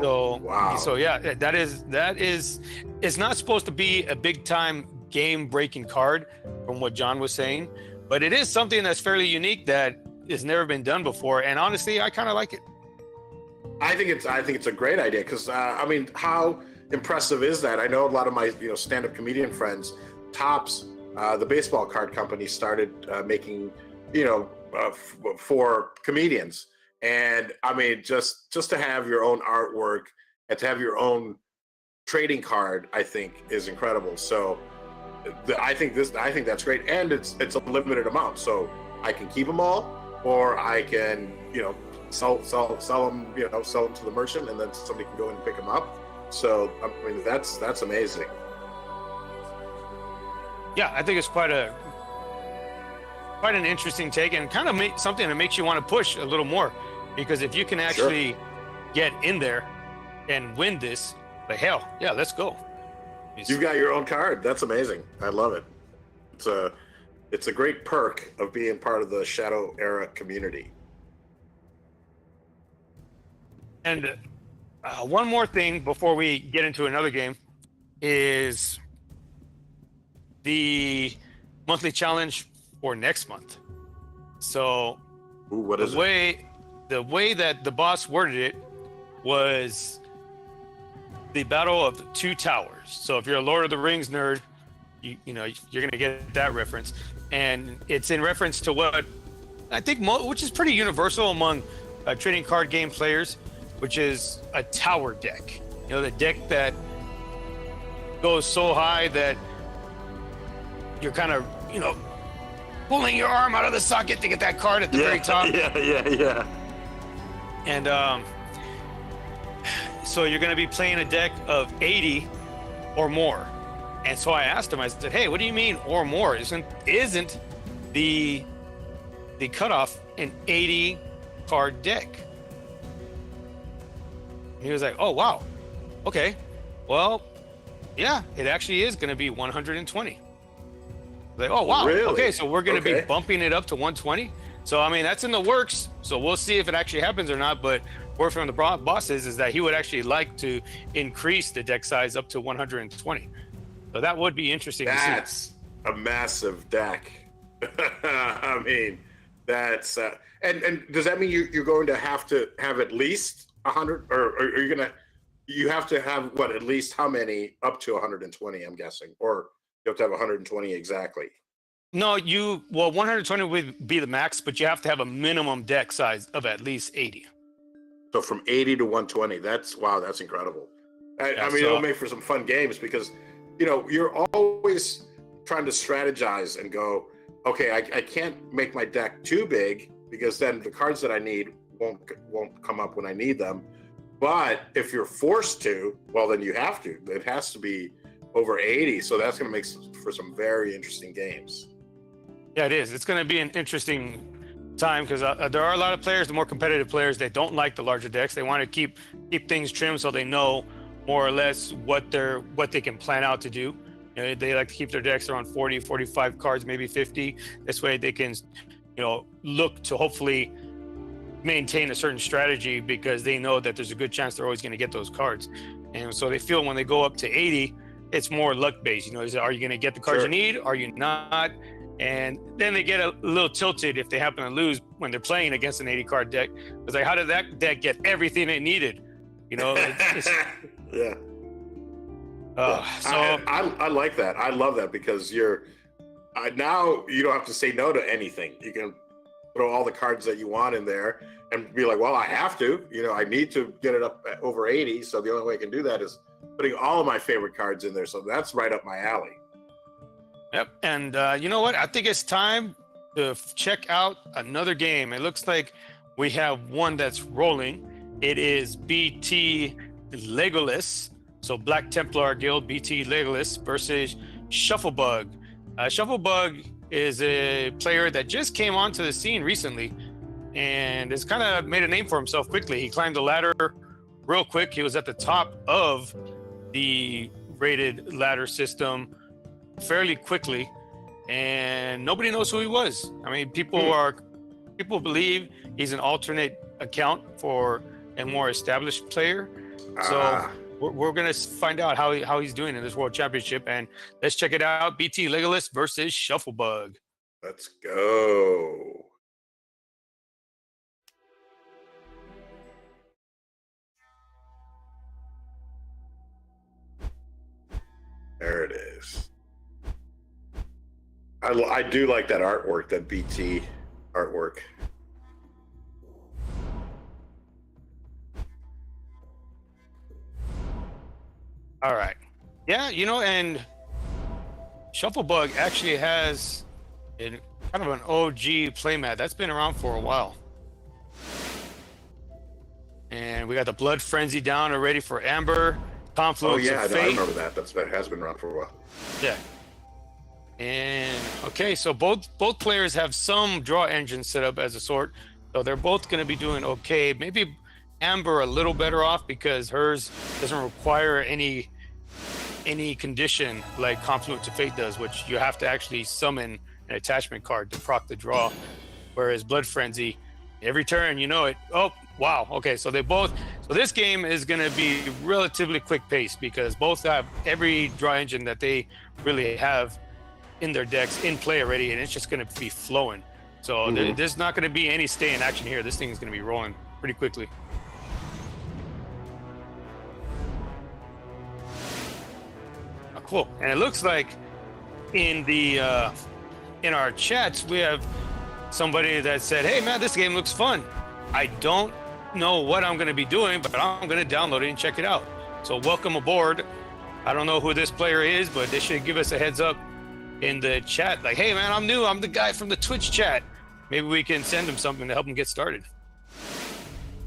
So yeah, that is. It's not supposed to be a big time game breaking card, from what John was saying, but it is something that's fairly unique that has never been done before. And honestly, I kind of like it. I think it's a great idea, because I mean, how impressive is that? I know a lot of my stand-up comedian friends, Topps, the baseball card company, started making for comedians, and I mean, just to have your own artwork and to have your own trading card, I think is incredible. So I think that's great, and it's a limited amount, so I can keep them all, or I can sell them, sell them to the merchant, and then somebody can go in and pick them up. So I mean, that's amazing. Yeah, I think it's quite an interesting take, and kind of something that makes you want to push a little more, because if you can actually get in there and win this, like, hell yeah, let's go. You've got your own card. That's amazing. I love it. It's a great perk of being part of the Shadow Era community. And one more thing before we get into another game is the monthly challenge for next month. So what is it? The way that the boss worded it was the Battle of the Two Towers. So if you're a Lord of the Rings nerd, you're going to get that reference. And it's in reference to what I think, which is pretty universal among trading card game players, which is a tower deck. The deck that goes so high that you're kind of, pulling your arm out of the socket to get that card at the very top. Yeah. And so you're going to be playing a deck of 80 or more. And so I asked him, I said, hey, what do you mean or more? Isn't the cutoff an 80 card deck? And he was like, oh, wow. Okay. Well, yeah, it actually is going to be 120. Like, oh wow, Really? okay, so we're going to be Okay. bumping it up to 120. So I mean, that's in the works. So we'll see if it actually happens or not. But word from the bosses is that he would actually like to increase the deck size up to 120. So that would be interesting to see. That's a massive deck. I mean, that's and does that mean you're going to have at least 100, or are you gonna you have to have what, at least how many up to 120? I'm guessing, or you have to have 120 exactly. No, 120 would be the max, but you have to have a minimum deck size of at least 80. So from 80 to 120, that's incredible. I mean, it'll make for some fun games because, you're always trying to strategize and go, okay, I can't make my deck too big because then the cards that I need won't come up when I need them. But if you're forced to, well, then you have to. It has to be over 80. So that's going to make for some very interesting games. Yeah, it is. It's going to be an interesting time because there are a lot of players, the more competitive players, they don't like the larger decks. They want to keep things trim so they know more or less what they can plan out to do. They like to keep their decks around 40, 45 cards, maybe 50. This way they can, look to hopefully maintain a certain strategy because they know that there's a good chance they're always going to get those cards. And so they feel when they go up to 80, it's more luck based. Are you going to get the cards you need? Are you not? And then they get a little tilted if they happen to lose when they're playing against an 80 card deck. It's like, how did that deck get everything it needed? Yeah. So I like that. I love that because now you don't have to say no to anything. You can throw all the cards that you want in there and be like, well, I have to. I need to get it up over 80. So the only way I can do that is putting all of my favorite cards in there. So that's right up my alley. Yep. And you know what? I think it's time to check out another game. It looks like we have one that's rolling. It is BT Legolas. So Black Templar Guild BT Legolas versus Shufflebug. Shufflebug is a player that just came onto the scene recently and has kind of made a name for himself quickly. He climbed the ladder real quick. He was at the top of the rated ladder system fairly quickly, and nobody knows who he was. I mean, people believe he's an alternate account for a more established player. So we're gonna find out how he's doing in this World Championship, and let's check it out. BT Legolas versus Shufflebug. Let's go. There it is. I do like that artwork, that BT artwork. All right. Yeah, and Shufflebug actually has kind of an OG playmat that's been around for a while. And we got the Blood Frenzy down already for Amber. Confluence of Fate. I remember that. That has been around for a while. Yeah. And okay, so both players have some draw engines set up as a sort, so they're both going to be doing okay. Maybe Amber a little better off because hers doesn't require any condition like Confluence of Fate does, which you have to actually summon an attachment card to proc the draw. Whereas Blood Frenzy, every turn you know it. Oh wow, okay, so this game is going to be relatively quick paced because both have every draw engine that they really have in their decks in play already, and it's just going to be flowing. So there's not going to be any stay in action here. This thing is going to be rolling pretty quickly. Oh, cool. And it looks like in our chats we have somebody that said, hey man, this game looks fun. I don't know what I'm going to be doing, but I'm going to download it and check it out. So welcome aboard. I don't know who this player is, but they should give us a heads up in the chat, like, hey man, I'm new, I'm the guy from the Twitch chat. Maybe we can send him something to help him get started.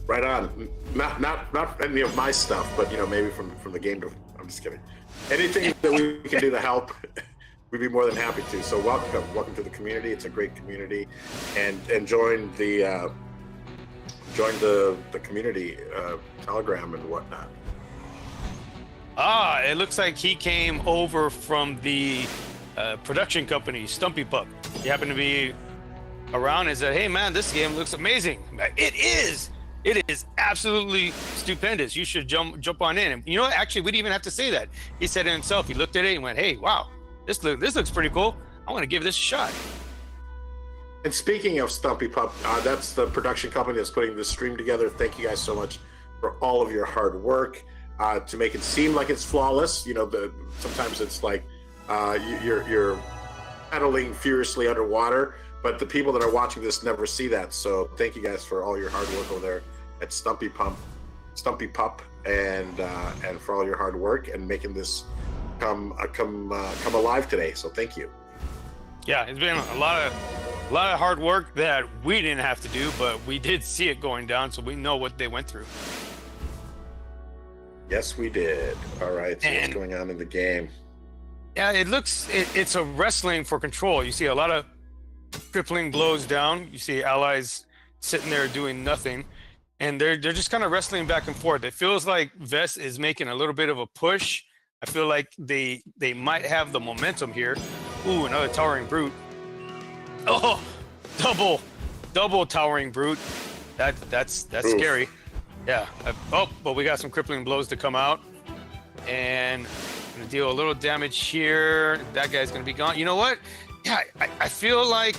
Right on. Not any of my stuff, but maybe from the game. I'm just kidding. Anything that we can do to help, we'd be more than happy to. So welcome to the community. It's a great community, and join the community Telegram and whatnot. It looks like he came over from the production company, Stumpy Pup. He happened to be around and said, "Hey man, this game looks amazing." It is. It is absolutely stupendous. You should jump on in. And you know what? Actually, we didn't even have to say that. He said it himself. He looked at it and went, "Hey, wow, this looks pretty cool. I want to give this a shot." And speaking of Stumpy Pup, that's the production company that's putting this stream together. Thank you guys so much for all of your hard work to make it seem like it's flawless. You know, sometimes it's like you're paddling furiously underwater, but the people that are watching this never see that. So thank you guys for all your hard work over there at Stumpy Pup, and for all your hard work and making this come alive today. So thank you. Yeah, it's been a lot of hard work that we didn't have to do, but we did see it going down, so we know what they went through. Yes, we did. All right, so what's going on in the game? Yeah, it's a wrestling for control. You see a lot of crippling blows down. You see allies sitting there doing nothing, and they're just kind of wrestling back and forth. It feels like Vest is making a little bit of a push. I feel like they might have the momentum here. Ooh, another Towering Brute. Oh, double Towering Brute. That's scary. Yeah. But we got some crippling blows to come out, and gonna deal a little damage here. That guy's gonna be gone. You know what? Yeah, I feel like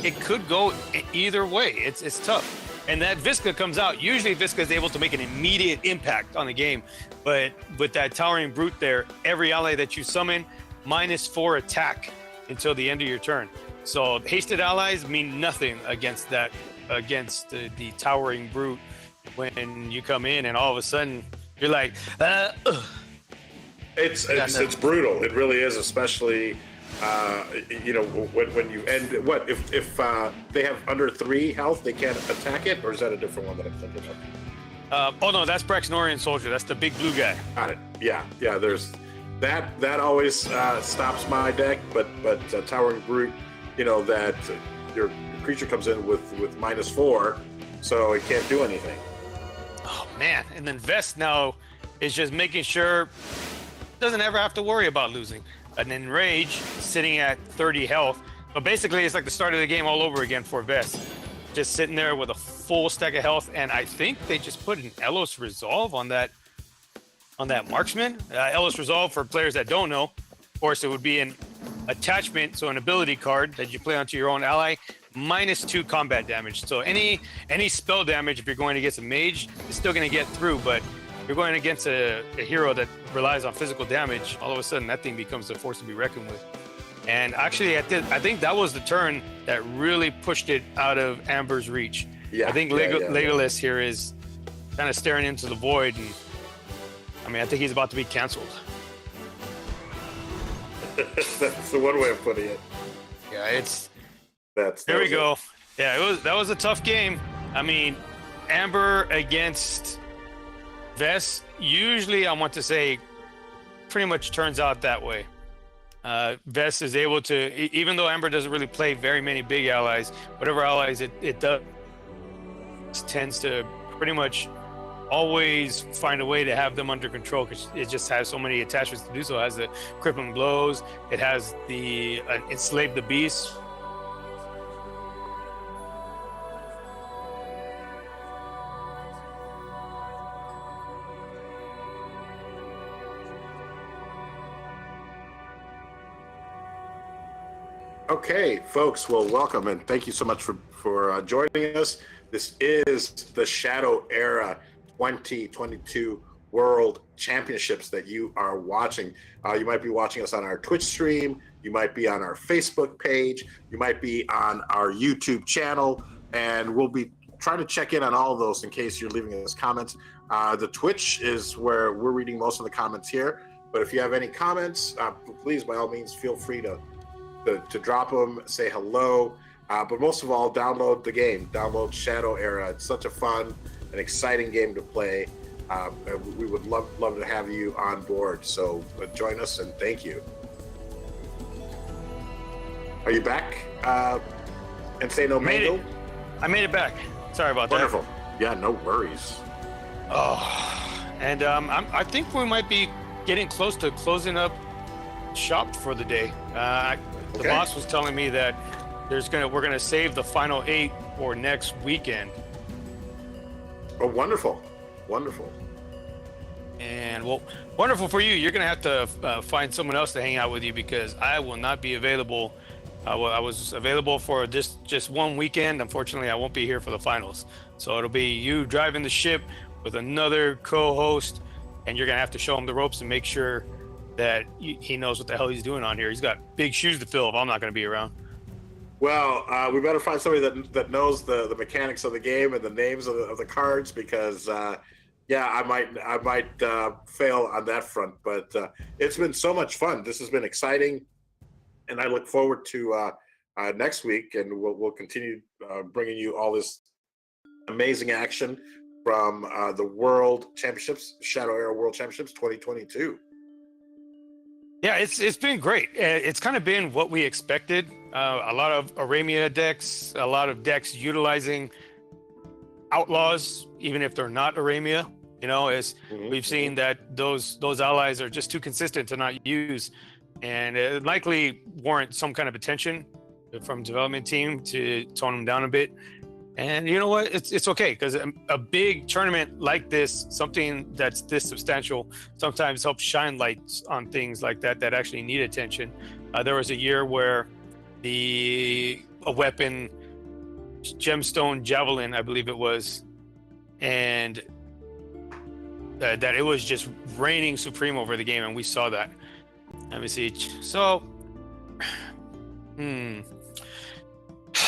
it could go either way. It's tough. And that Visca comes out. Usually Visca is able to make an immediate impact on the game, but with that Towering Brute there, every ally that you summon, -4 attack until the end of your turn. So hasted allies mean nothing against the Towering Brute when you come in and all of a sudden you're like, It's brutal. It really is, especially when you end. What if they have under 3 health, they can't attack it, or is that a different one that I'm thinking of? Oh no, that's Braxnorian Soldier. That's the big blue guy. Got it. Yeah. There's that always stops my deck, but Towering Brute, that your creature comes in with -4, so it can't do anything. Oh man! And then Vest now is just making sure doesn't ever have to worry about losing. And then Rage sitting at 30 health. But basically, it's like the start of the game all over again for Vest. Just sitting there with a full stack of health, and I think they just put an Elos Resolve on that marksman. Elos Resolve, for players that don't know, of course, it would be an attachment, so an ability card that you play onto your own ally, -2 combat damage. So any spell damage, if you're going against a mage, is still going to get through, but you're going against a hero that relies on physical damage, all of a sudden that thing becomes a force to be reckoned with. And actually, I think that was the turn that really pushed it out of Amber's reach. Yeah, I think Legolas here is kind of staring into the void, and I think he's about to be canceled. That's the one way of putting it. Yeah, there we go. Yeah, that was a tough game. Amber against Vest, usually I want to say pretty much turns out that way. Vest is able to, even though Amber doesn't really play very many big allies, whatever allies it does tends to pretty much always find a way to have them under control, because it just has so many attachments to do so. It has the crippling blows, it has the enslave the beast. Okay, folks, well, welcome, and thank you so much for joining us. This is the Shadow Era 2022 World Championships that you are watching. You might be watching us on our Twitch stream, you might be on our Facebook page, you might be on our YouTube channel, and we'll be trying to check in on all of those in case you're leaving us comments. The Twitch is where we're reading most of the comments here, but if you have any comments, please, by all means, feel free to drop them, say hello, but most of all, download the game. Download Shadow Era. It's such a fun and exciting game to play. And we would love to have you on board. So join us, and thank you. Are you back? And say no mango? I made it back. Sorry about Wonderful. That. Wonderful. Yeah, no worries. Oh, and I think we might be getting close to closing up shopped for the day. The Okay. boss was telling me that we're gonna save the final 8 for next weekend. Oh, wonderful, wonderful. And well, wonderful for you. You're gonna have to find someone else to hang out with you because I will not be available. I was available for this just one weekend. Unfortunately, I won't be here for the finals. So it'll be you driving the ship with another co-host, and you're gonna have to show him the ropes and make sure that he knows what the hell he's doing on here. He's got big shoes to fill if I'm not gonna be around. Well, we better find somebody that knows the mechanics of the game and the names of the cards because yeah, I might fail on that front. But it's been so much fun. This has been exciting, and I look forward to next week, and we'll continue bringing you all this amazing action from the World Championships, Shadow Era World Championships 2022. Yeah, it's been great. It's kind of been what we expected. A lot of Aramia decks, a lot of decks utilizing outlaws, even if they're not Aramia. You know, as we've seen that those allies are just too consistent to not use, and it likely warrant some kind of attention from development team to tone them down a bit. And you know what? It's okay because a big tournament like this, something that's this substantial, sometimes helps shine lights on things like that actually need attention. There was a year where a weapon, gemstone javelin, I believe it was, and that it was just reigning supreme over the game, and we saw that. Let me see. So,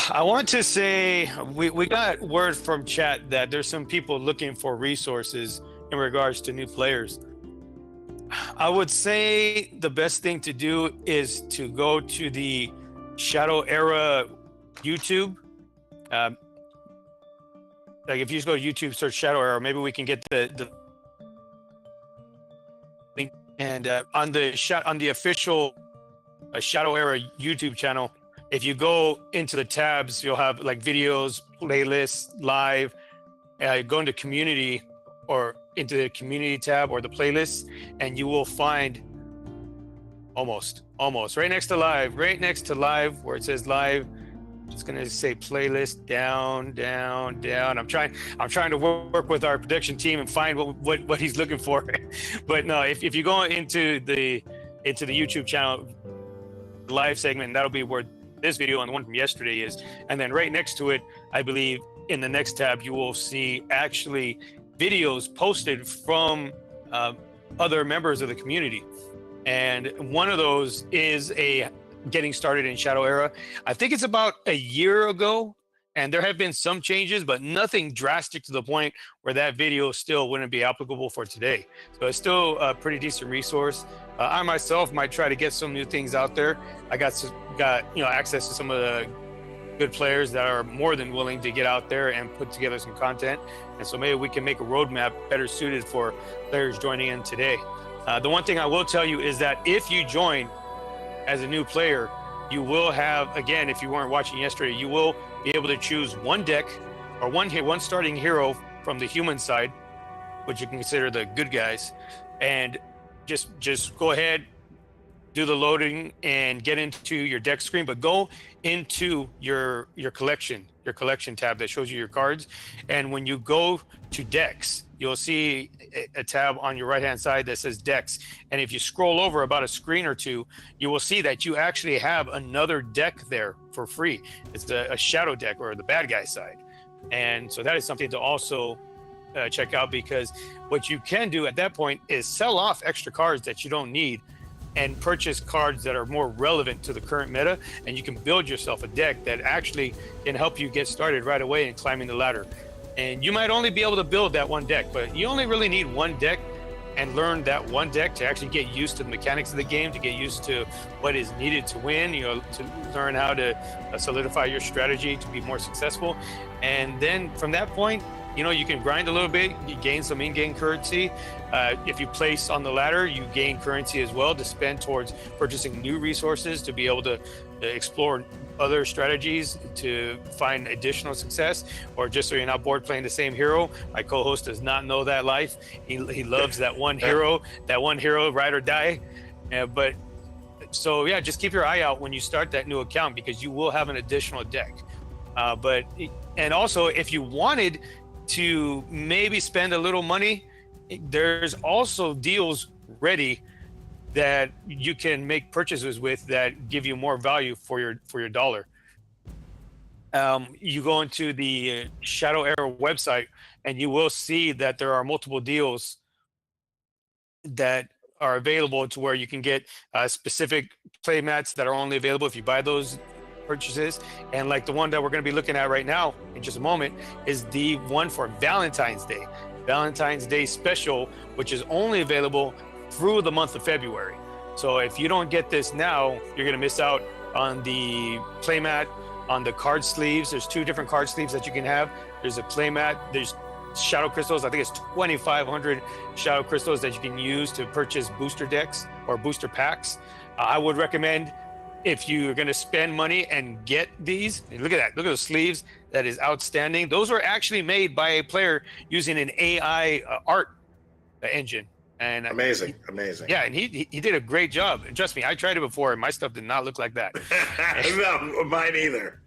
I want to say we got word from chat that there's some people looking for resources in regards to new players. I would say the best thing to do is to go to the Shadow Era YouTube. Like if you just go to YouTube, search Shadow Era, maybe we can get the link. And on the official Shadow Era YouTube channel, if you go into the tabs, you'll have like videos, playlists, live. Go into community or into the community tab or the playlists, and you will find almost right next to live where it says live. Just gonna say playlist down. I'm trying to work with our production team and find what he's looking for. But no, if you go into the YouTube channel live segment, that'll be where this video and the one from yesterday is. And then right next to it, I believe in the next tab, you will see actually videos posted from other members of the community. And one of those is a getting started in Shadow Era. I think it's about a year ago, and there have been some changes, but nothing drastic to the point where that video still wouldn't be applicable for today. So it's still a pretty decent resource. I myself might try to get some new things out there. I got access to some of the good players that are more than willing to get out there and put together some content. And so maybe we can make a roadmap better suited for players joining in today. The one thing I will tell you is that if you join as a new player, you will have, again, if you weren't watching yesterday, you will be able to choose one deck or one starting hero from the human side, which you can consider the good guys, and just go ahead, do the loading and get into your deck screen, but go into your collection tab that shows you your cards. And when you go to decks, you'll see a tab on your right hand side that says decks. And if you scroll over about a screen or two, you will see that you actually have another deck there for free. It's a shadow deck, or the bad guy side. And so that is something to also check out, because what you can do at that point is sell off extra cards that you don't need and purchase cards that are more relevant to the current meta, and you can build yourself a deck that actually can help you get started right away in climbing the ladder. And you might only be able to build that one deck, but you only really need one deck and learn that one deck to actually get used to the mechanics of the game, to get used to what is needed to win, to learn how to solidify your strategy to be more successful. And then from that point, you can grind a little bit, you gain some in-game currency. If you place on the ladder, you gain currency as well to spend towards purchasing new resources to be able to explore other strategies to find additional success, or just so you're not bored playing the same hero. My co-host does not know that life. He loves that one hero, ride or die. But So yeah, just keep your eye out when you start that new account, because you will have an additional deck. And also, if you wanted to maybe spend a little money, there's also deals ready that you can make purchases with that give you more value for your dollar. You go into the Shadow Era website, and you will see that there are multiple deals that are available to where you can get specific play mats that are only available if you buy those purchases. And like the one that we're going to be looking at right now in just a moment is the one for Valentine's Day special, which is only available through the month of February. So if you don't get this now, you're going to miss out on the playmat, on the card sleeves. There's 2 different card sleeves that you can have. There's a playmat, there's shadow crystals. I think it's 2,500 shadow crystals that you can use to purchase booster decks or booster packs. I would recommend, if you're going to spend money and get these, look at that, look at the sleeves. That is outstanding. Those were actually made by a player using an AI art engine. And amazing. Yeah, and he did a great job. And trust me, I tried it before, and my stuff did not look like that. No, mine either.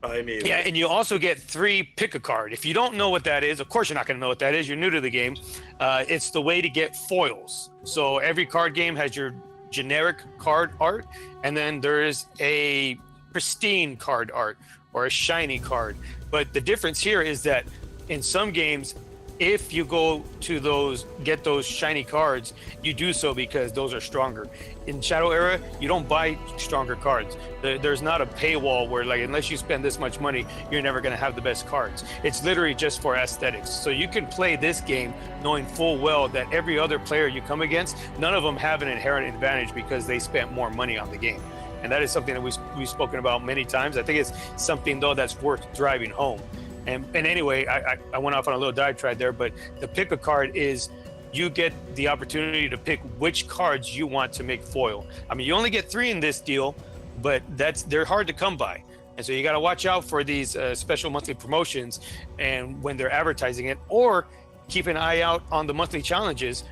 Yeah, and you also get 3 pick a card. If you don't know what that is, of course you're not going to know what that is. You're new to the game. It's the way to get foils. So every card game has your generic card art, and then there is a pristine card art or a shiny card. But the difference here is that in some games, if you go to get those shiny cards, you do so because those are stronger. In Shadow Era, you don't buy stronger cards. There's not a paywall where, like, unless you spend this much money, you're never going to have the best cards. It's literally just for aesthetics. So you can play this game knowing full well that every other player you come against, none of them have an inherent advantage because they spent more money on the game. And that is something that we've spoken about many times. I think it's something, though, that's worth driving home. And anyway, I went off on a little diatribe there, but the pick a card is you get the opportunity to pick which cards you want to make foil. I mean, you only get 3 in this deal, but they're hard to come by. And so you got to watch out for these special monthly promotions and when they're advertising it, or keep an eye out on the monthly challenges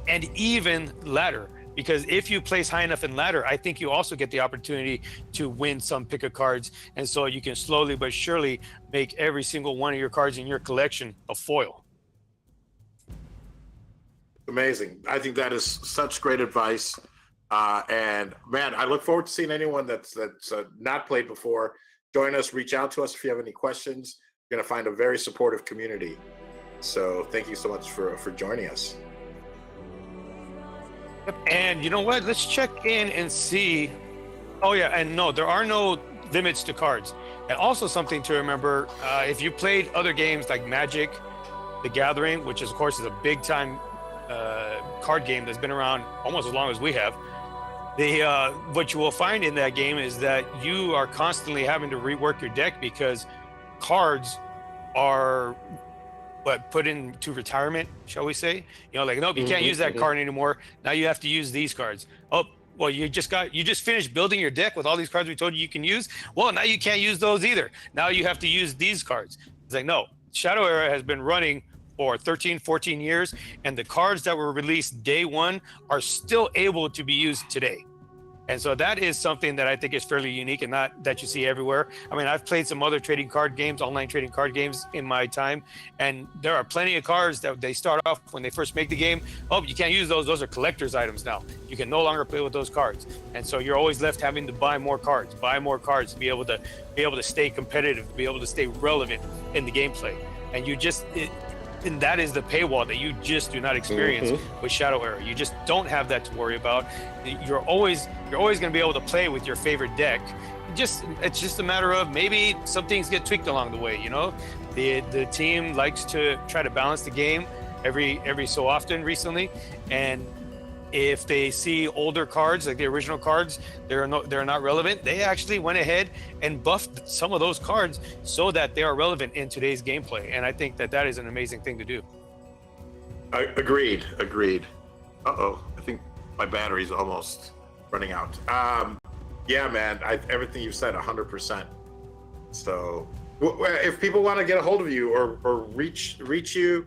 and even ladder. Because if you place high enough in ladder, I think you also get the opportunity to win some pick a cards. And so you can slowly but surely make every single one of your cards in your collection a foil. Amazing. I think that is such great advice. And man, I look forward to seeing anyone that's not played before join us. Reach out to us if you have any questions. You're going to find a very supportive community. So thank you so much for joining us. And you know what? Let's check in and see. Oh yeah, and no, there are no limits to cards. And also something to remember, if you played other games like Magic, The Gathering, which is, of course is a big time card game that's been around almost as long as we have, what you will find in that game is that you are constantly having to rework your deck because cards are put into retirement, shall we say? You know, like, nope, you can't use that card anymore. Now you have to use these cards. Oh, well, you just finished building your deck with all these cards we told you can use. Well, now you can't use those either. Now you have to use these cards. It's like, no, Shadow Era has been running for 13, 14 years, and the cards that were released day 1 are still able to be used today. And so that is something that I think is fairly unique and not that you see everywhere. I mean, I've played some other trading card games, online trading card games in my time, and there are plenty of cards that they start off when they first make the game. Oh, you can't use those. Those are collector's items now. You can no longer play with those cards. And so you're always left having to buy more cards to be able to stay competitive, to be able to stay relevant in the gameplay. And and that is the paywall that you just do not experience with Shadow Era. You just don't have that to worry about. You're always going to be able to play with your favorite deck. It's just a matter of maybe some things get tweaked along the way. You know, the team likes to try to balance the game every so often recently, and if they see older cards, like the original cards, they're not relevant, they actually went ahead and buffed some of those cards so that they are relevant in today's gameplay. And I think that is an amazing thing to do. Agreed. Uh-oh, I think my battery's almost running out. Yeah, man, everything you've said, 100%. So if people want to get a hold of you or reach you,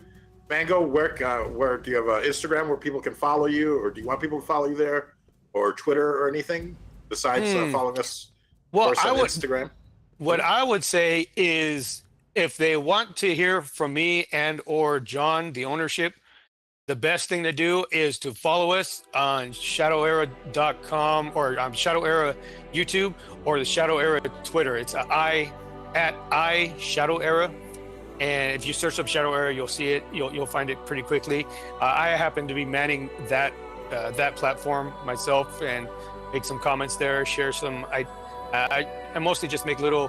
Mango, where do you have an Instagram where people can follow you, or do you want people to follow you there, or Twitter or anything? besides following us? Well, First on Instagram. What I would say is, if they want to hear from me and or John, the ownership, the best thing to do is to follow us on shadowera.com or Shadow Era YouTube or the Shadow Era Twitter. It's I Shadow Era. And if you search up Shadow Era, you'll see it. You'll find it pretty quickly. I happen to be manning that platform myself and make some comments there, share some. I mostly just make little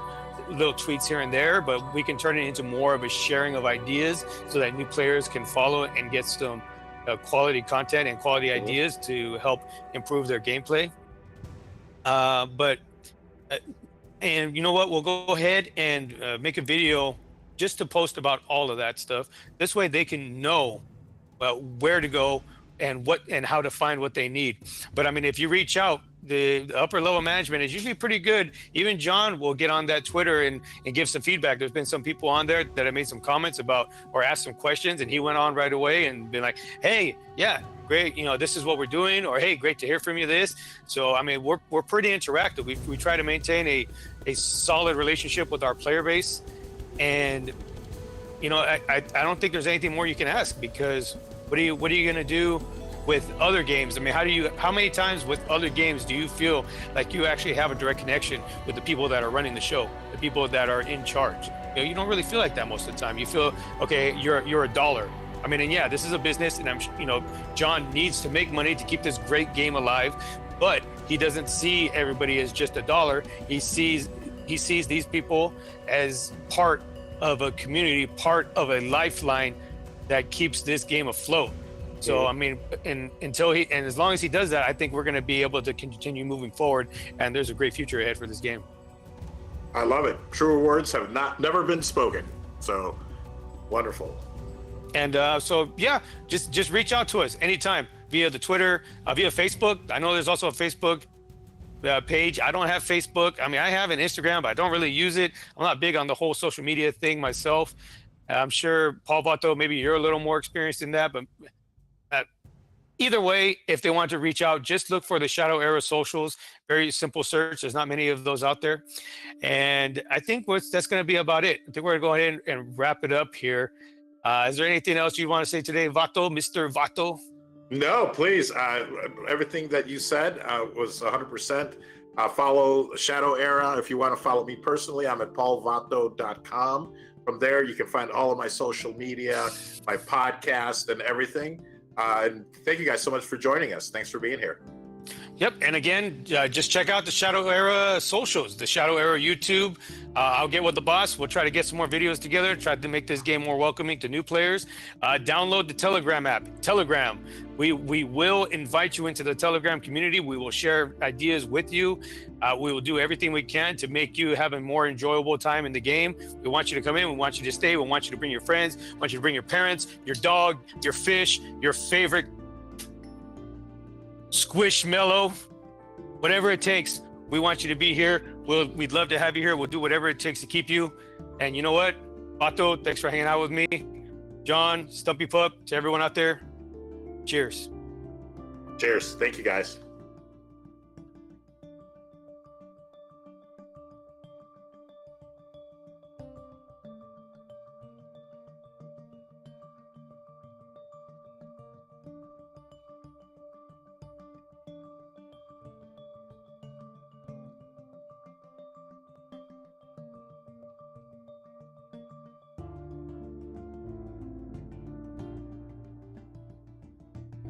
tweets here and there, but we can turn it into more of a sharing of ideas so that new players can follow it and get some quality content and quality ideas to help improve their gameplay. And you know what? We'll go ahead and make a video just to post about all of that stuff. This way they can know where to go and how to find what they need. But I mean, if you reach out, the upper level management is usually pretty good. Even John will get on that Twitter and give some feedback. There's been some people on there that have made some comments about or asked some questions, and he went on right away and been like, hey, yeah, great, this is what we're doing, or hey, great to hear from you this. So I mean, we're pretty interactive. We try to maintain a solid relationship with our player base. And I don't think there's anything more you can ask, because what are you going to do with other games? I mean, how many times with other games do you feel like you actually have a direct connection with the people that are running the show, the people that are in charge? You don't really feel like that most of the time. You feel, okay, you're a dollar. I mean, and yeah, this is a business, and John needs to make money to keep this great game alive, but he doesn't see everybody as just a dollar. He sees these people as part of a community, part of a lifeline that keeps this game afloat. So I mean, and as long as he does that, I think we're going to be able to continue moving forward, and there's a great future ahead for this game. I love it. Truer words have never been spoken. So wonderful. And so yeah, just reach out to us anytime via the Twitter, via Facebook. I know there's also a Facebook page. I don't have Facebook. I mean, I have an Instagram, but I don't really use it. I'm not big on the whole social media thing myself. I'm sure, Paul Vato, maybe you're a little more experienced in that, but either way, if they want to reach out, just look for the Shadow Era socials. Very simple search. There's not many of those out there. And I think that's going to be about it. I think we're going to go ahead and wrap it up here. Is there anything else you want to say today, Vato, Mr. Vato? No, please. Everything that you said was 100%. Follow Shadow Era. If you want to follow me personally, I'm at paulvato.com. From there, you can find all of my social media, my podcast, and everything. And thank you guys so much for joining us. Thanks for being here. Yep. And again, just check out the Shadow Era socials, the Shadow Era YouTube. I'll get with the boss. We'll try to get some more videos together, try to make this game more welcoming to new players. Download the Telegram app. Telegram. We will invite you into the Telegram community. We will share ideas with you. We will do everything we can to make you have a more enjoyable time in the game. We want you to come in. We want you to stay. We want you to bring your friends. We want you to bring your parents, your dog, your fish, your favorite Squishmallow, whatever it takes. We want you to be here. We'd love to have you here. We'll do whatever it takes to keep you. And you know what? Vato, thanks for hanging out with me. John, Stumpy Pup, to everyone out there, cheers. Cheers. Thank you, guys.